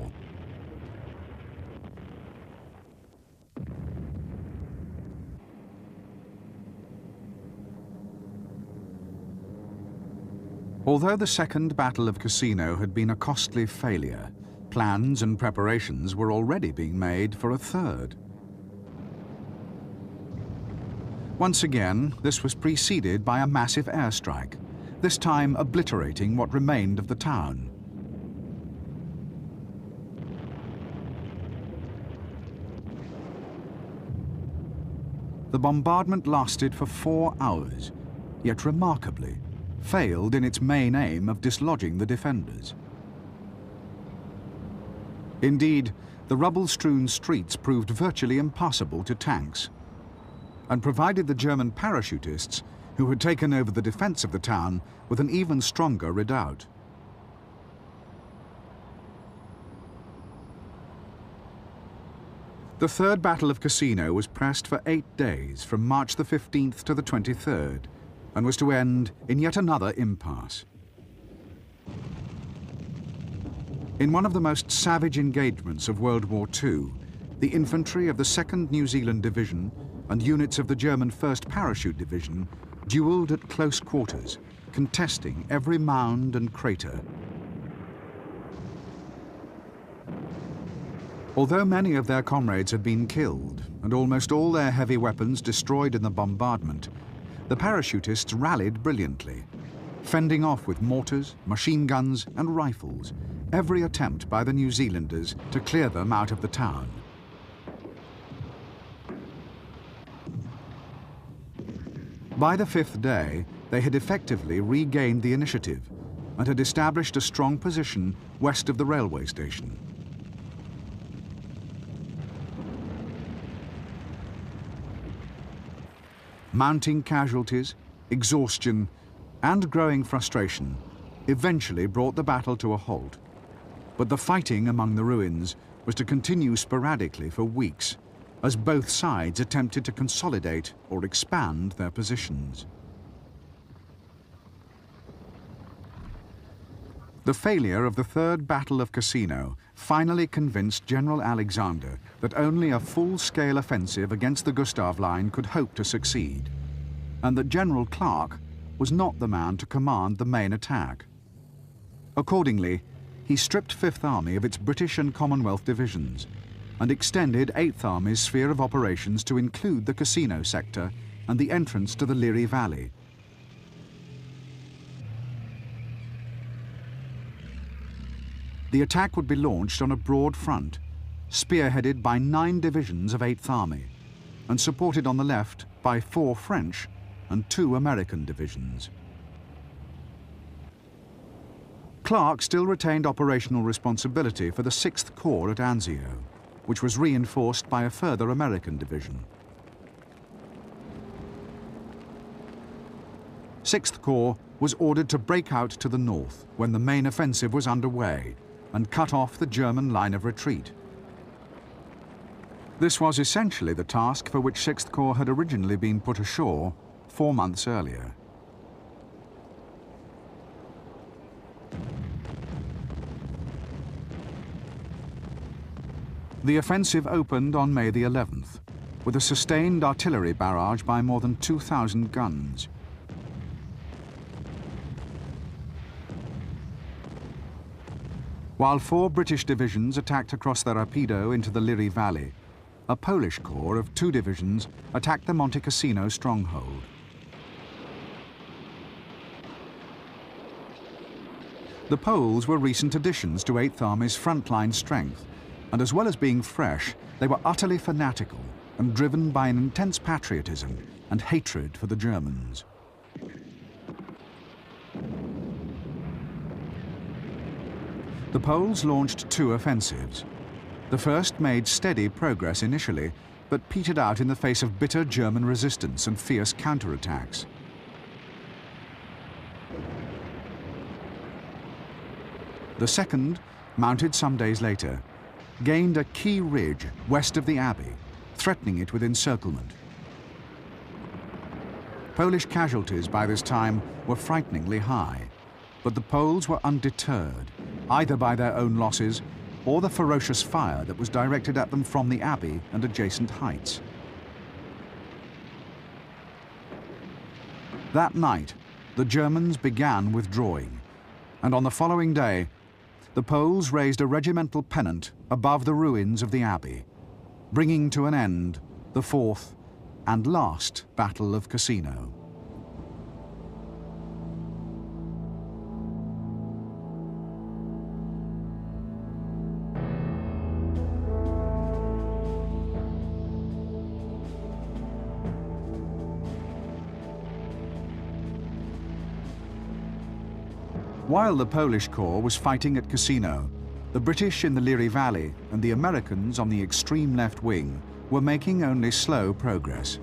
Although the Second Battle of Cassino had been a costly failure, plans and preparations were already being made for a third. Once again, this was preceded by a massive airstrike, this time obliterating what remained of the town. The bombardment lasted for 4 hours, yet remarkably, failed in its main aim of dislodging the defenders. Indeed, the rubble-strewn streets proved virtually impassable to tanks, and provided the German parachutists, who had taken over the defense of the town, with an even stronger redoubt. The Third Battle of Cassino was pressed for 8 days, from March the 15th to the 23rd, and was to end in yet another impasse. In one of the most savage engagements of World War II, the infantry of the 2nd New Zealand Division and units of the German 1st Parachute Division duelled at close quarters, contesting every mound and crater. Although many of their comrades had been killed and almost all their heavy weapons destroyed in the bombardment, the parachutists rallied brilliantly, fending off with mortars, machine guns and rifles every attempt by the New Zealanders to clear them out of the town. By the 5th day, they had effectively regained the initiative and had established a strong position west of the railway station. Mounting casualties, exhaustion, and growing frustration eventually brought the battle to a halt. But the fighting among the ruins was to continue sporadically for weeks, as both sides attempted to consolidate or expand their positions. The failure of the Third Battle of Cassino finally convinced General Alexander that only a full-scale offensive against the Gustav Line could hope to succeed, and that General Clark was not the man to command the main attack. Accordingly, he stripped Fifth Army of its British and Commonwealth divisions and extended Eighth Army's sphere of operations to include the Cassino sector and the entrance to the Liri Valley. The attack would be launched on a broad front, spearheaded by 9 divisions of Eighth Army, and supported on the left by 4 French and 2 American divisions. Clark still retained operational responsibility for the 6th Corps at Anzio, which was reinforced by a further American division. 6th Corps was ordered to break out to the north when the main offensive was underway and cut off the German line of retreat. This was essentially the task for which 6th Corps had originally been put ashore 4 months earlier. The offensive opened on May the 11th, with a sustained artillery barrage by more than 2,000 guns. While 4 British divisions attacked across the Rapido into the Liri Valley, a Polish corps of 2 divisions attacked the Monte Cassino stronghold. The Poles were recent additions to 8th Army's frontline strength, and as well as being fresh, they were utterly fanatical and driven by an intense patriotism and hatred for the Germans. The Poles launched 2 offensives. The first made steady progress initially, but petered out in the face of bitter German resistance and fierce counterattacks. The second, mounted some days later, gained a key ridge west of the Abbey, threatening it with encirclement. Polish casualties by this time were frighteningly high, but the Poles were undeterred, either by their own losses or the ferocious fire that was directed at them from the Abbey and adjacent heights. That night, the Germans began withdrawing, and on the following day, the Poles raised a regimental pennant above the ruins of the Abbey, bringing to an end the 4th and last Battle of Cassino. While the Polish corps was fighting at Cassino, the British in the Liri Valley and the Americans on the extreme left wing were making only slow progress.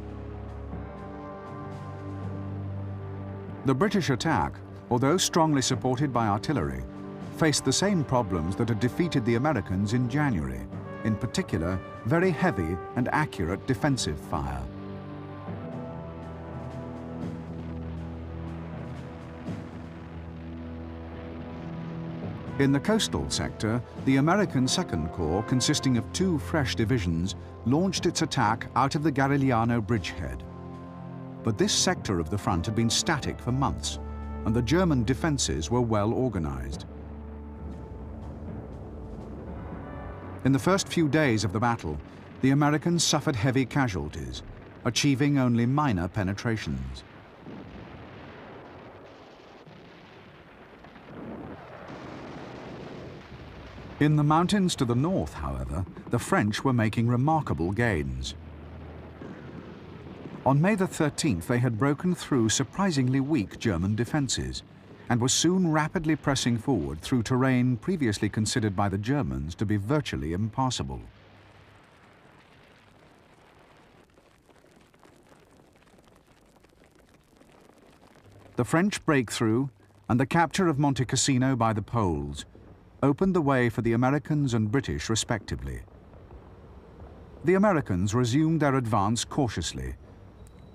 The British attack, although strongly supported by artillery, faced the same problems that had defeated the Americans in January, in particular, very heavy and accurate defensive fire. In the coastal sector, the American Second Corps, consisting of 2 fresh divisions, launched its attack out of the Garigliano bridgehead. But this sector of the front had been static for months, and the German defenses were well organized. In the first few days of the battle, the Americans suffered heavy casualties, achieving only minor penetrations. In the mountains to the north, however, the French were making remarkable gains. On May the 13th, they had broken through surprisingly weak German defenses and were soon rapidly pressing forward through terrain previously considered by the Germans to be virtually impassable. The French breakthrough and the capture of Monte Cassino by the Poles opened the way for the Americans and British respectively. The Americans resumed their advance cautiously,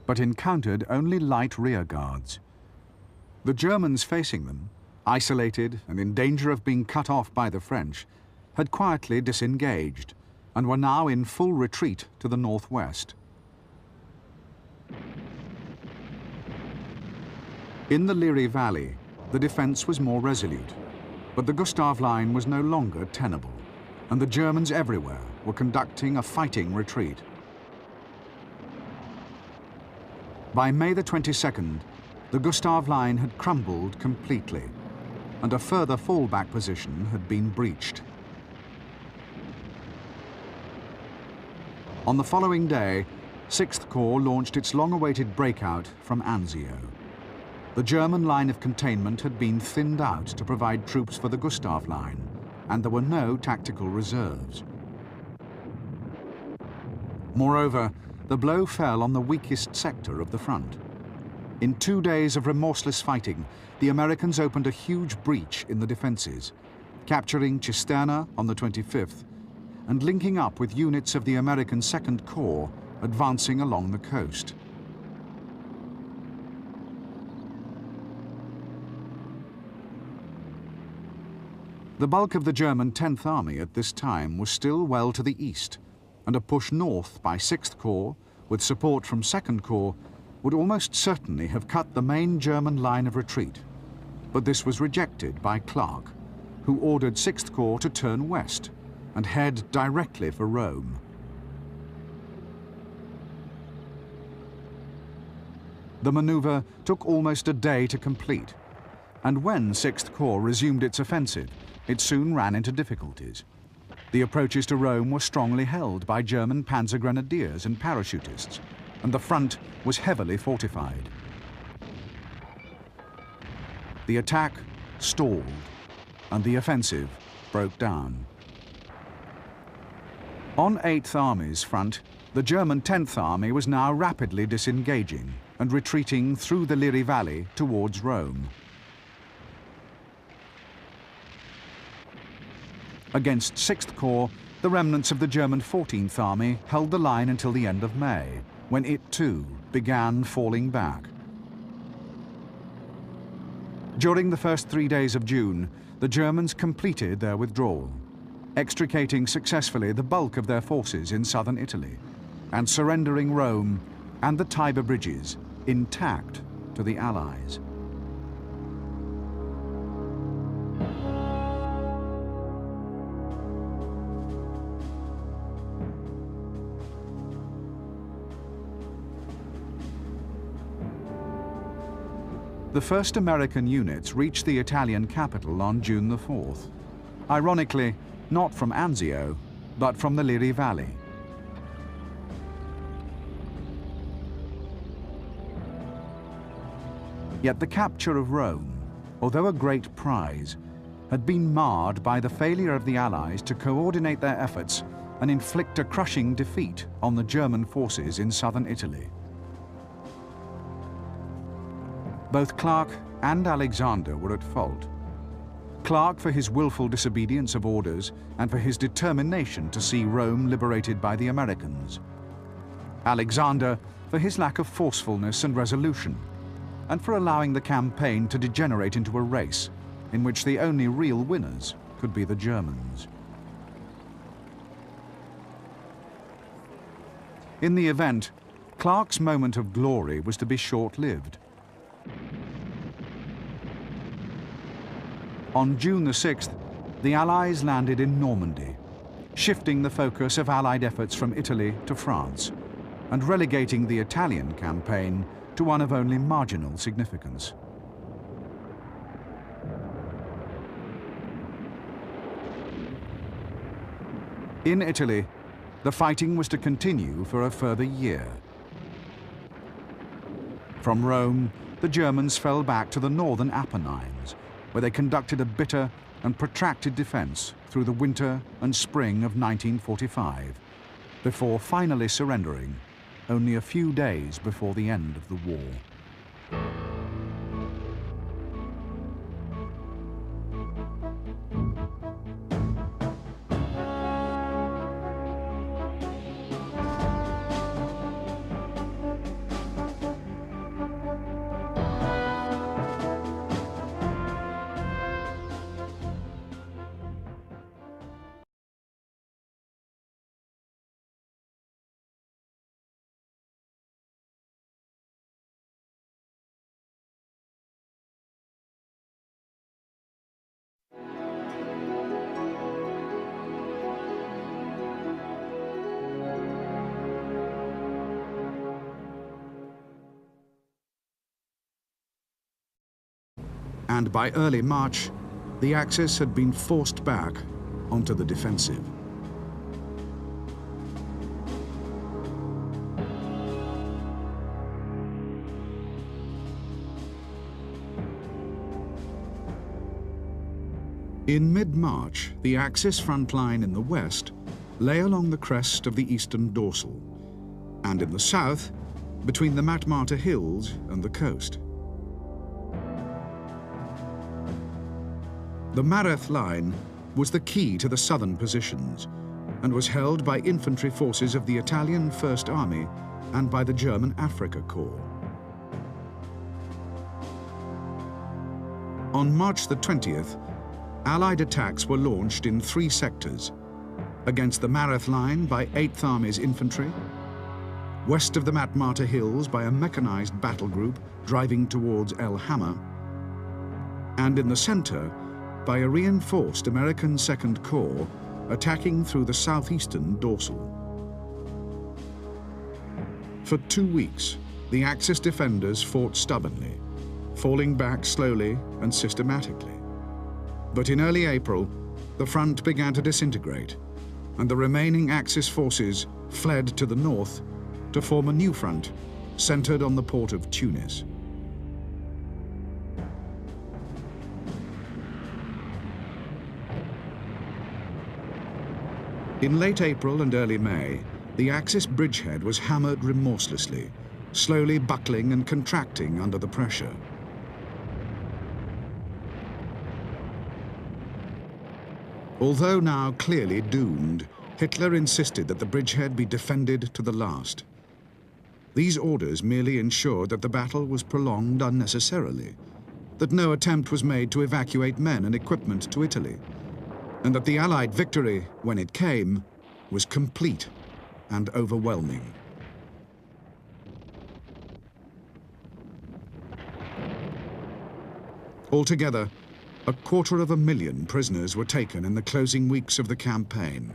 but encountered only light rearguards. The Germans facing them, isolated and in danger of being cut off by the French, had quietly disengaged and were now in full retreat to the northwest. In the Liri Valley, the defense was more resolute, but the Gustav Line was no longer tenable, and the Germans everywhere were conducting a fighting retreat. By May the 22nd, the Gustav Line had crumbled completely, and a further fallback position had been breached. On the following day, 6th Corps launched its long-awaited breakout from Anzio. The German line of containment had been thinned out to provide troops for the Gustav Line, and there were no tactical reserves. Moreover, the blow fell on the weakest sector of the front. In 2 days of remorseless fighting, the Americans opened a huge breach in the defenses, capturing Cisterna on the 25th, and linking up with units of the American Second Corps advancing along the coast. The bulk of the German 10th Army at this time was still well to the east, and a push north by 6th Corps, with support from 2nd Corps, would almost certainly have cut the main German line of retreat. But this was rejected by Clark, who ordered 6th Corps to turn west and head directly for Rome. The maneuver took almost a day to complete, and when 6th Corps resumed its offensive, it soon ran into difficulties. The approaches to Rome were strongly held by German panzer grenadiers and parachutists, and the front was heavily fortified. The attack stalled, and the offensive broke down. On 8th Army's front, the German 10th Army was now rapidly disengaging and retreating through the Liri Valley towards Rome. Against 6th Corps, the remnants of the German 14th Army held the line until the end of May, when it too began falling back. During the first 3 days of June, the Germans completed their withdrawal, extricating successfully the bulk of their forces in southern Italy, and surrendering Rome and the Tiber bridges intact to the Allies. The first American units reached the Italian capital on June the 4th. Ironically, not from Anzio, but from the Liri Valley. Yet the capture of Rome, although a great prize, had been marred by the failure of the Allies to coordinate their efforts and inflict a crushing defeat on the German forces in southern Italy. Both Clark and Alexander were at fault. Clark for his willful disobedience of orders and for his determination to see Rome liberated by the Americans. Alexander for his lack of forcefulness and resolution, and for allowing the campaign to degenerate into a race in which the only real winners could be the Germans. In the event, Clark's moment of glory was to be short-lived. On June the 6th, the Allies landed in Normandy, shifting the focus of Allied efforts from Italy to France, and relegating the Italian campaign to one of only marginal significance. In Italy, the fighting was to continue for a further year. From Rome, the Germans fell back to the northern Apennines, where they conducted a bitter and protracted defense through the winter and spring of 1945, before finally surrendering only a few days before the end of the war. And by early March, the Axis had been forced back onto the defensive. In mid-March, the Axis front line in the west lay along the crest of the eastern dorsal, and in the south, between the Matmarta Hills and the coast. The Mareth line was the key to the southern positions and was held by infantry forces of the Italian First Army and by the German Afrika Corps. On March the 20th, Allied attacks were launched in 3 sectors: against the Mareth Line by 8th Army's infantry, west of the Matmata Hills by a mechanized battle group driving towards El Hamma, and in the center by a reinforced American 2nd Corps attacking through the southeastern dorsal. For 2 weeks, the Axis defenders fought stubbornly, falling back slowly and systematically. But in early April, the front began to disintegrate, and the remaining Axis forces fled to the north to form a new front centered on the port of Tunis. In late April and early May, the Axis bridgehead was hammered remorselessly, slowly buckling and contracting under the pressure. Although now clearly doomed, Hitler insisted that the bridgehead be defended to the last. These orders merely ensured that the battle was prolonged unnecessarily, that no attempt was made to evacuate men and equipment to Italy, and that the Allied victory, when it came, was complete and overwhelming. Altogether, 250,000 prisoners were taken in the closing weeks of the campaign.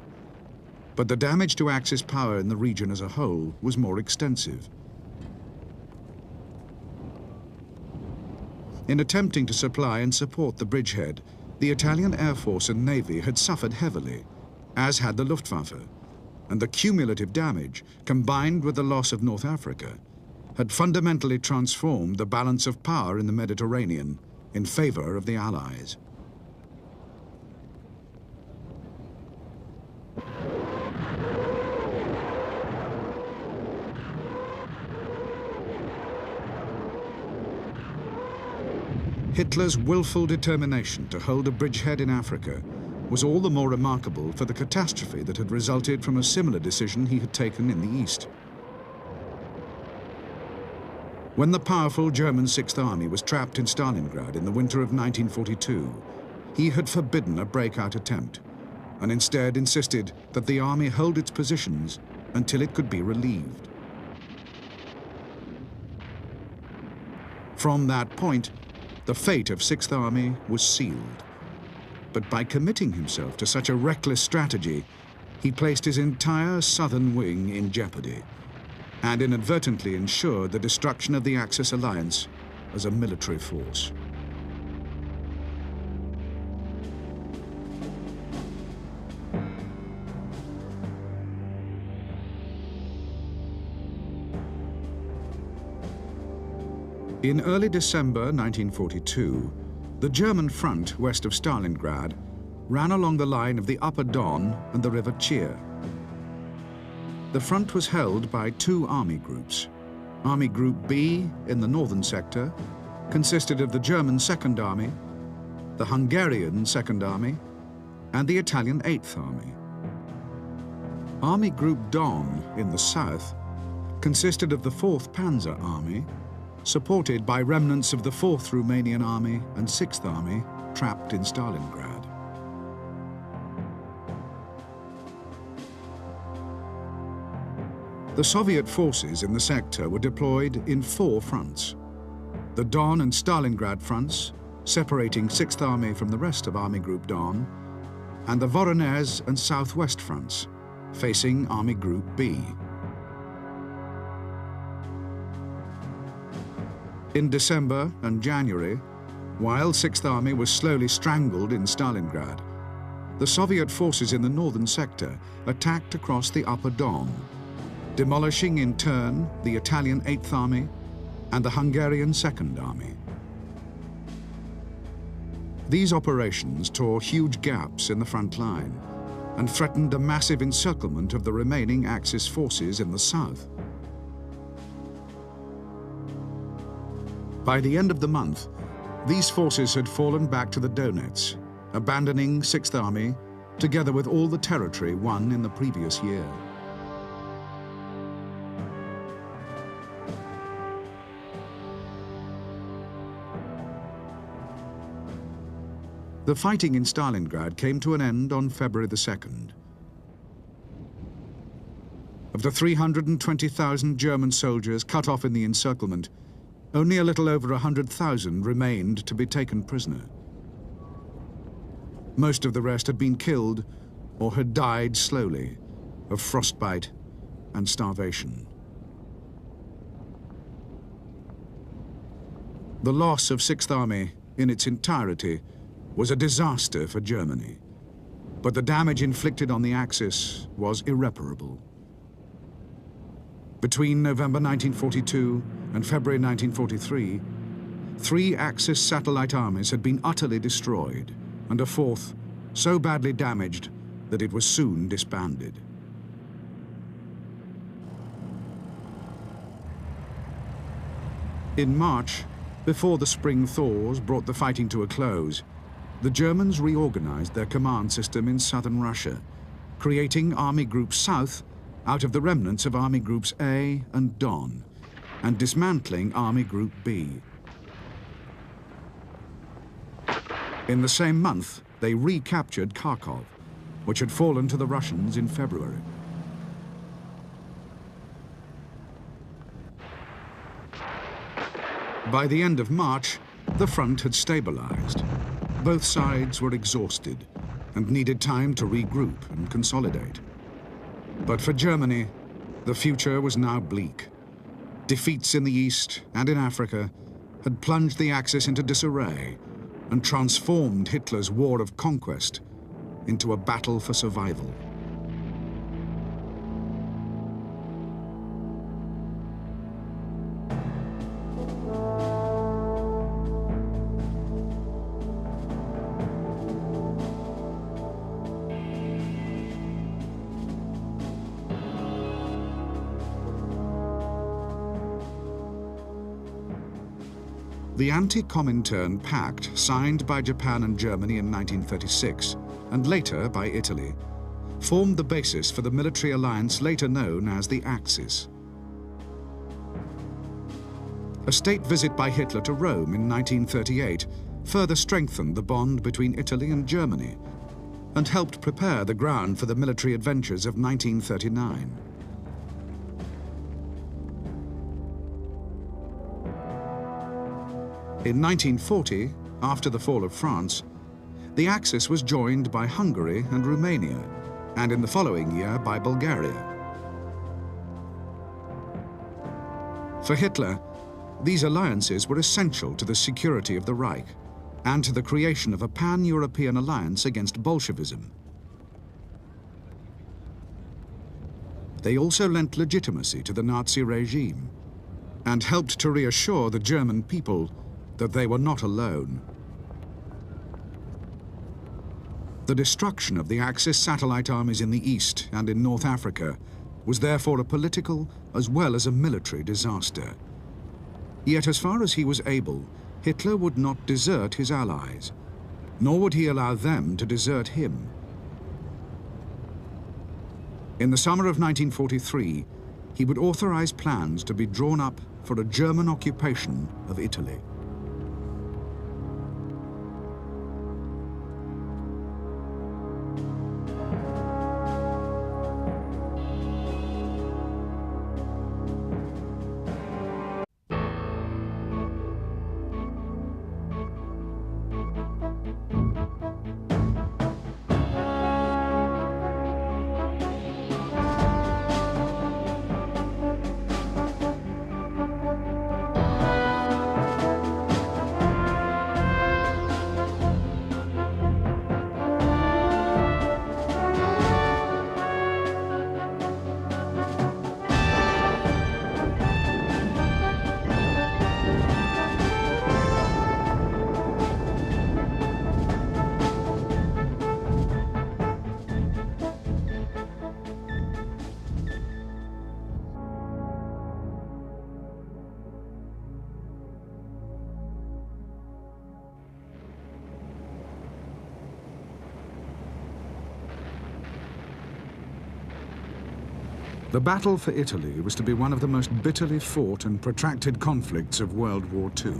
But the damage to Axis power in the region as a whole was more extensive. In attempting to supply and support the bridgehead, the Italian Air Force and Navy had suffered heavily, as had the Luftwaffe, and the cumulative damage, combined with the loss of North Africa, had fundamentally transformed the balance of power in the Mediterranean in favor of the Allies. Hitler's willful determination to hold a bridgehead in Africa was all the more remarkable for the catastrophe that had resulted from a similar decision he had taken in the East. When the powerful German 6th Army was trapped in Stalingrad in the winter of 1942, he had forbidden a breakout attempt, and instead insisted that the army hold its positions until it could be relieved. From that point, the fate of 6th Army was sealed. But by committing himself to such a reckless strategy, he placed his entire southern wing in jeopardy and inadvertently ensured the destruction of the Axis alliance as a military force. In early December 1942, the German front west of Stalingrad ran along the line of the Upper Don and the River Chir. The front was held by 2 army groups. Army Group B in the northern sector consisted of the German 2nd Army, the Hungarian 2nd Army, and the Italian 8th Army. Army Group Don in the south consisted of the 4th Panzer Army, supported by remnants of the 4th Romanian Army and 6th Army trapped in Stalingrad. The Soviet forces in the sector were deployed in 4 fronts. The Don and Stalingrad fronts, separating 6th Army from the rest of Army Group Don, and the Voronezh and Southwest fronts, facing Army Group B. In December and January, while 6th Army was slowly strangled in Stalingrad, the Soviet forces in the northern sector attacked across the Upper Don, demolishing in turn the Italian 8th Army and the Hungarian 2nd Army. These operations tore huge gaps in the front line and threatened a massive encirclement of the remaining Axis forces in the south. By the end of the month, these forces had fallen back to the Donets, abandoning 6th Army together with all the territory won in the previous year. The fighting in Stalingrad came to an end on February the 2nd. Of the 320,000 German soldiers cut off in the encirclement, only a little over 100,000 remained to be taken prisoner. Most of the rest had been killed or had died slowly of frostbite and starvation. The loss of 6th Army in its entirety was a disaster for Germany, but the damage inflicted on the Axis was irreparable. Between November 1942 and February 1943, 3 Axis satellite armies had been utterly destroyed, and a 4th so badly damaged that it was soon disbanded. In March, before the spring thaws brought the fighting to a close, the Germans reorganized their command system in southern Russia, creating Army Group South out of the remnants of Army Groups A and Don, and dismantling Army Group B. In the same month, they recaptured Kharkov, which had fallen to the Russians in February. By the end of March, the front had stabilized. Both sides were exhausted and needed time to regroup and consolidate. But for Germany, the future was now bleak. Defeats in the East and in Africa had plunged the Axis into disarray and transformed Hitler's war of conquest into a battle for survival. The Anti-Comintern Pact, signed by Japan and Germany in 1936, and later by Italy, formed the basis for the military alliance later known as the Axis. A state visit by Hitler to Rome in 1938 further strengthened the bond between Italy and Germany and helped prepare the ground for the military adventures of 1939. In 1940, after the fall of France, the Axis was joined by Hungary and Romania, and in the following year by Bulgaria. For Hitler, these alliances were essential to the security of the Reich and to the creation of a pan-European alliance against Bolshevism. They also lent legitimacy to the Nazi regime and helped to reassure the German people that they were not alone. The destruction of the Axis satellite armies in the East and in North Africa was therefore a political as well as a military disaster. Yet as far as he was able, Hitler would not desert his allies, nor would he allow them to desert him. In the summer of 1943, he would authorize plans to be drawn up for a German occupation of Italy. The battle for Italy was to be one of the most bitterly fought and protracted conflicts of World War II.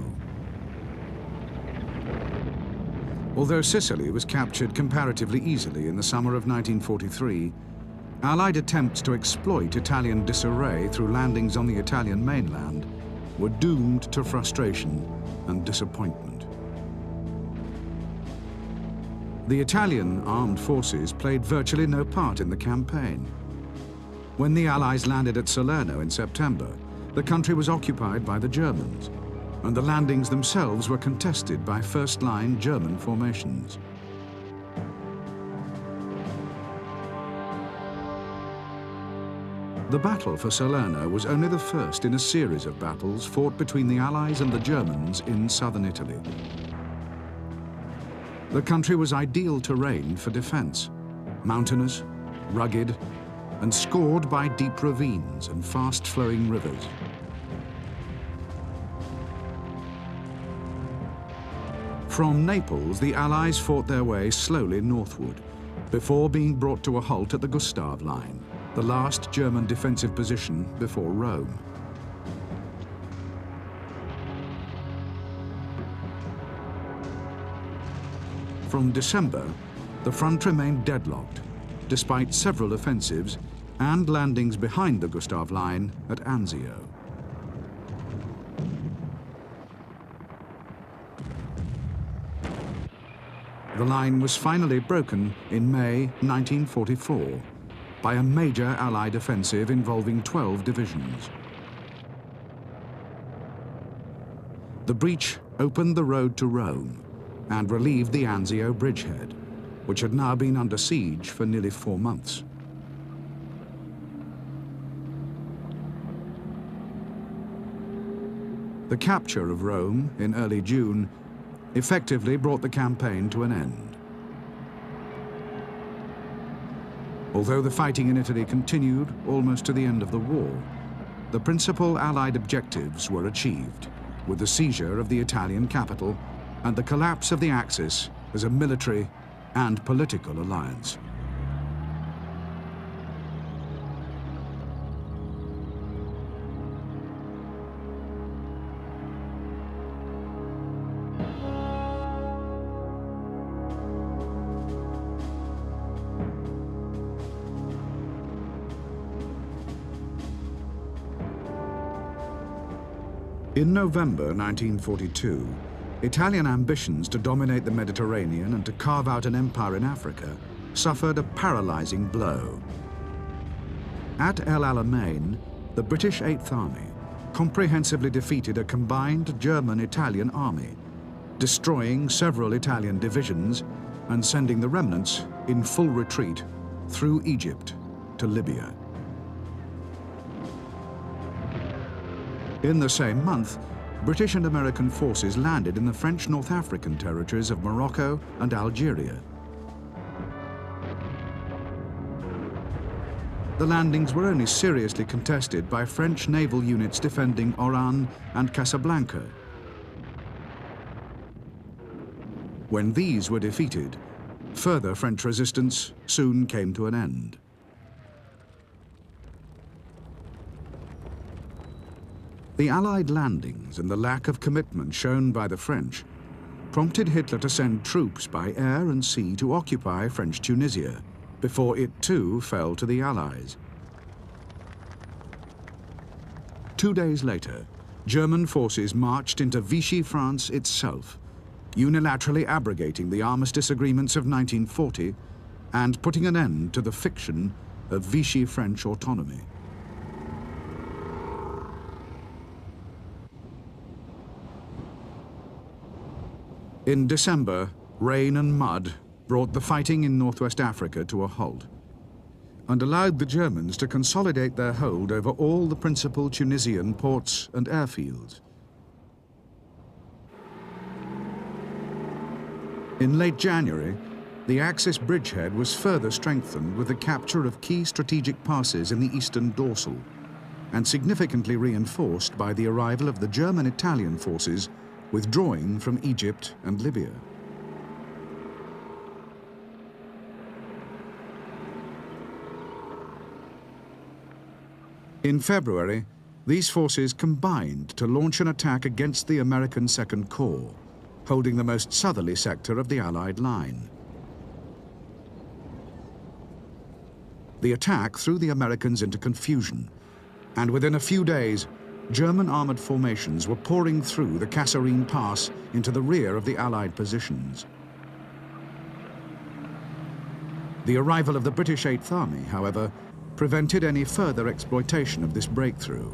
Although Sicily was captured comparatively easily in the summer of 1943, Allied attempts to exploit Italian disarray through landings on the Italian mainland were doomed to frustration and disappointment. The Italian armed forces played virtually no part in the campaign. When the Allies landed at Salerno in September, the country was occupied by the Germans, and the landings themselves were contested by first-line German formations. The battle for Salerno was only the first in a series of battles fought between the Allies and the Germans in southern Italy. The country was ideal terrain for defense, mountainous, rugged, and scored by deep ravines and fast-flowing rivers. From Naples, the Allies fought their way slowly northward, before being brought to a halt at the Gustav Line, the last German defensive position before Rome. From December, the front remained deadlocked, despite several offensives and landings behind the Gustav Line at Anzio. The line was finally broken in May 1944 by a major Allied offensive involving 12 divisions. The breach opened the road to Rome and relieved the Anzio bridgehead, which had now been under siege for nearly 4 months. The capture of Rome in early June effectively brought the campaign to an end. Although the fighting in Italy continued almost to the end of the war, the principal Allied objectives were achieved, with the seizure of the Italian capital and the collapse of the Axis as a military and political alliance. In November 1942, Italian ambitions to dominate the Mediterranean and to carve out an empire in Africa suffered a paralyzing blow. At El Alamein, the British Eighth Army comprehensively defeated a combined German-Italian army, destroying several Italian divisions and sending the remnants in full retreat through Egypt to Libya. In the same month, British and American forces landed in the French North African territories of Morocco and Algeria. The landings were only seriously contested by French naval units defending Oran and Casablanca. When these were defeated, further French resistance soon came to an end. The Allied landings and the lack of commitment shown by the French prompted Hitler to send troops by air and sea to occupy French Tunisia, before it too fell to the Allies. 2 days later, German forces marched into Vichy France itself, unilaterally abrogating the armistice agreements of 1940 and putting an end to the fiction of Vichy French autonomy. In December, rain and mud brought the fighting in northwest Africa to a halt and allowed the Germans to consolidate their hold over all the principal Tunisian ports and airfields. In late January, the Axis bridgehead was further strengthened with the capture of key strategic passes in the eastern dorsal and significantly reinforced by the arrival of the German-Italian forces withdrawing from Egypt and Libya. In February, these forces combined to launch an attack against the American Second Corps, holding the most southerly sector of the Allied line. The attack threw the Americans into confusion, and within a few days, German armored formations were pouring through the Kasserine Pass into the rear of the Allied positions. The arrival of the British Eighth Army, however, prevented any further exploitation of this breakthrough.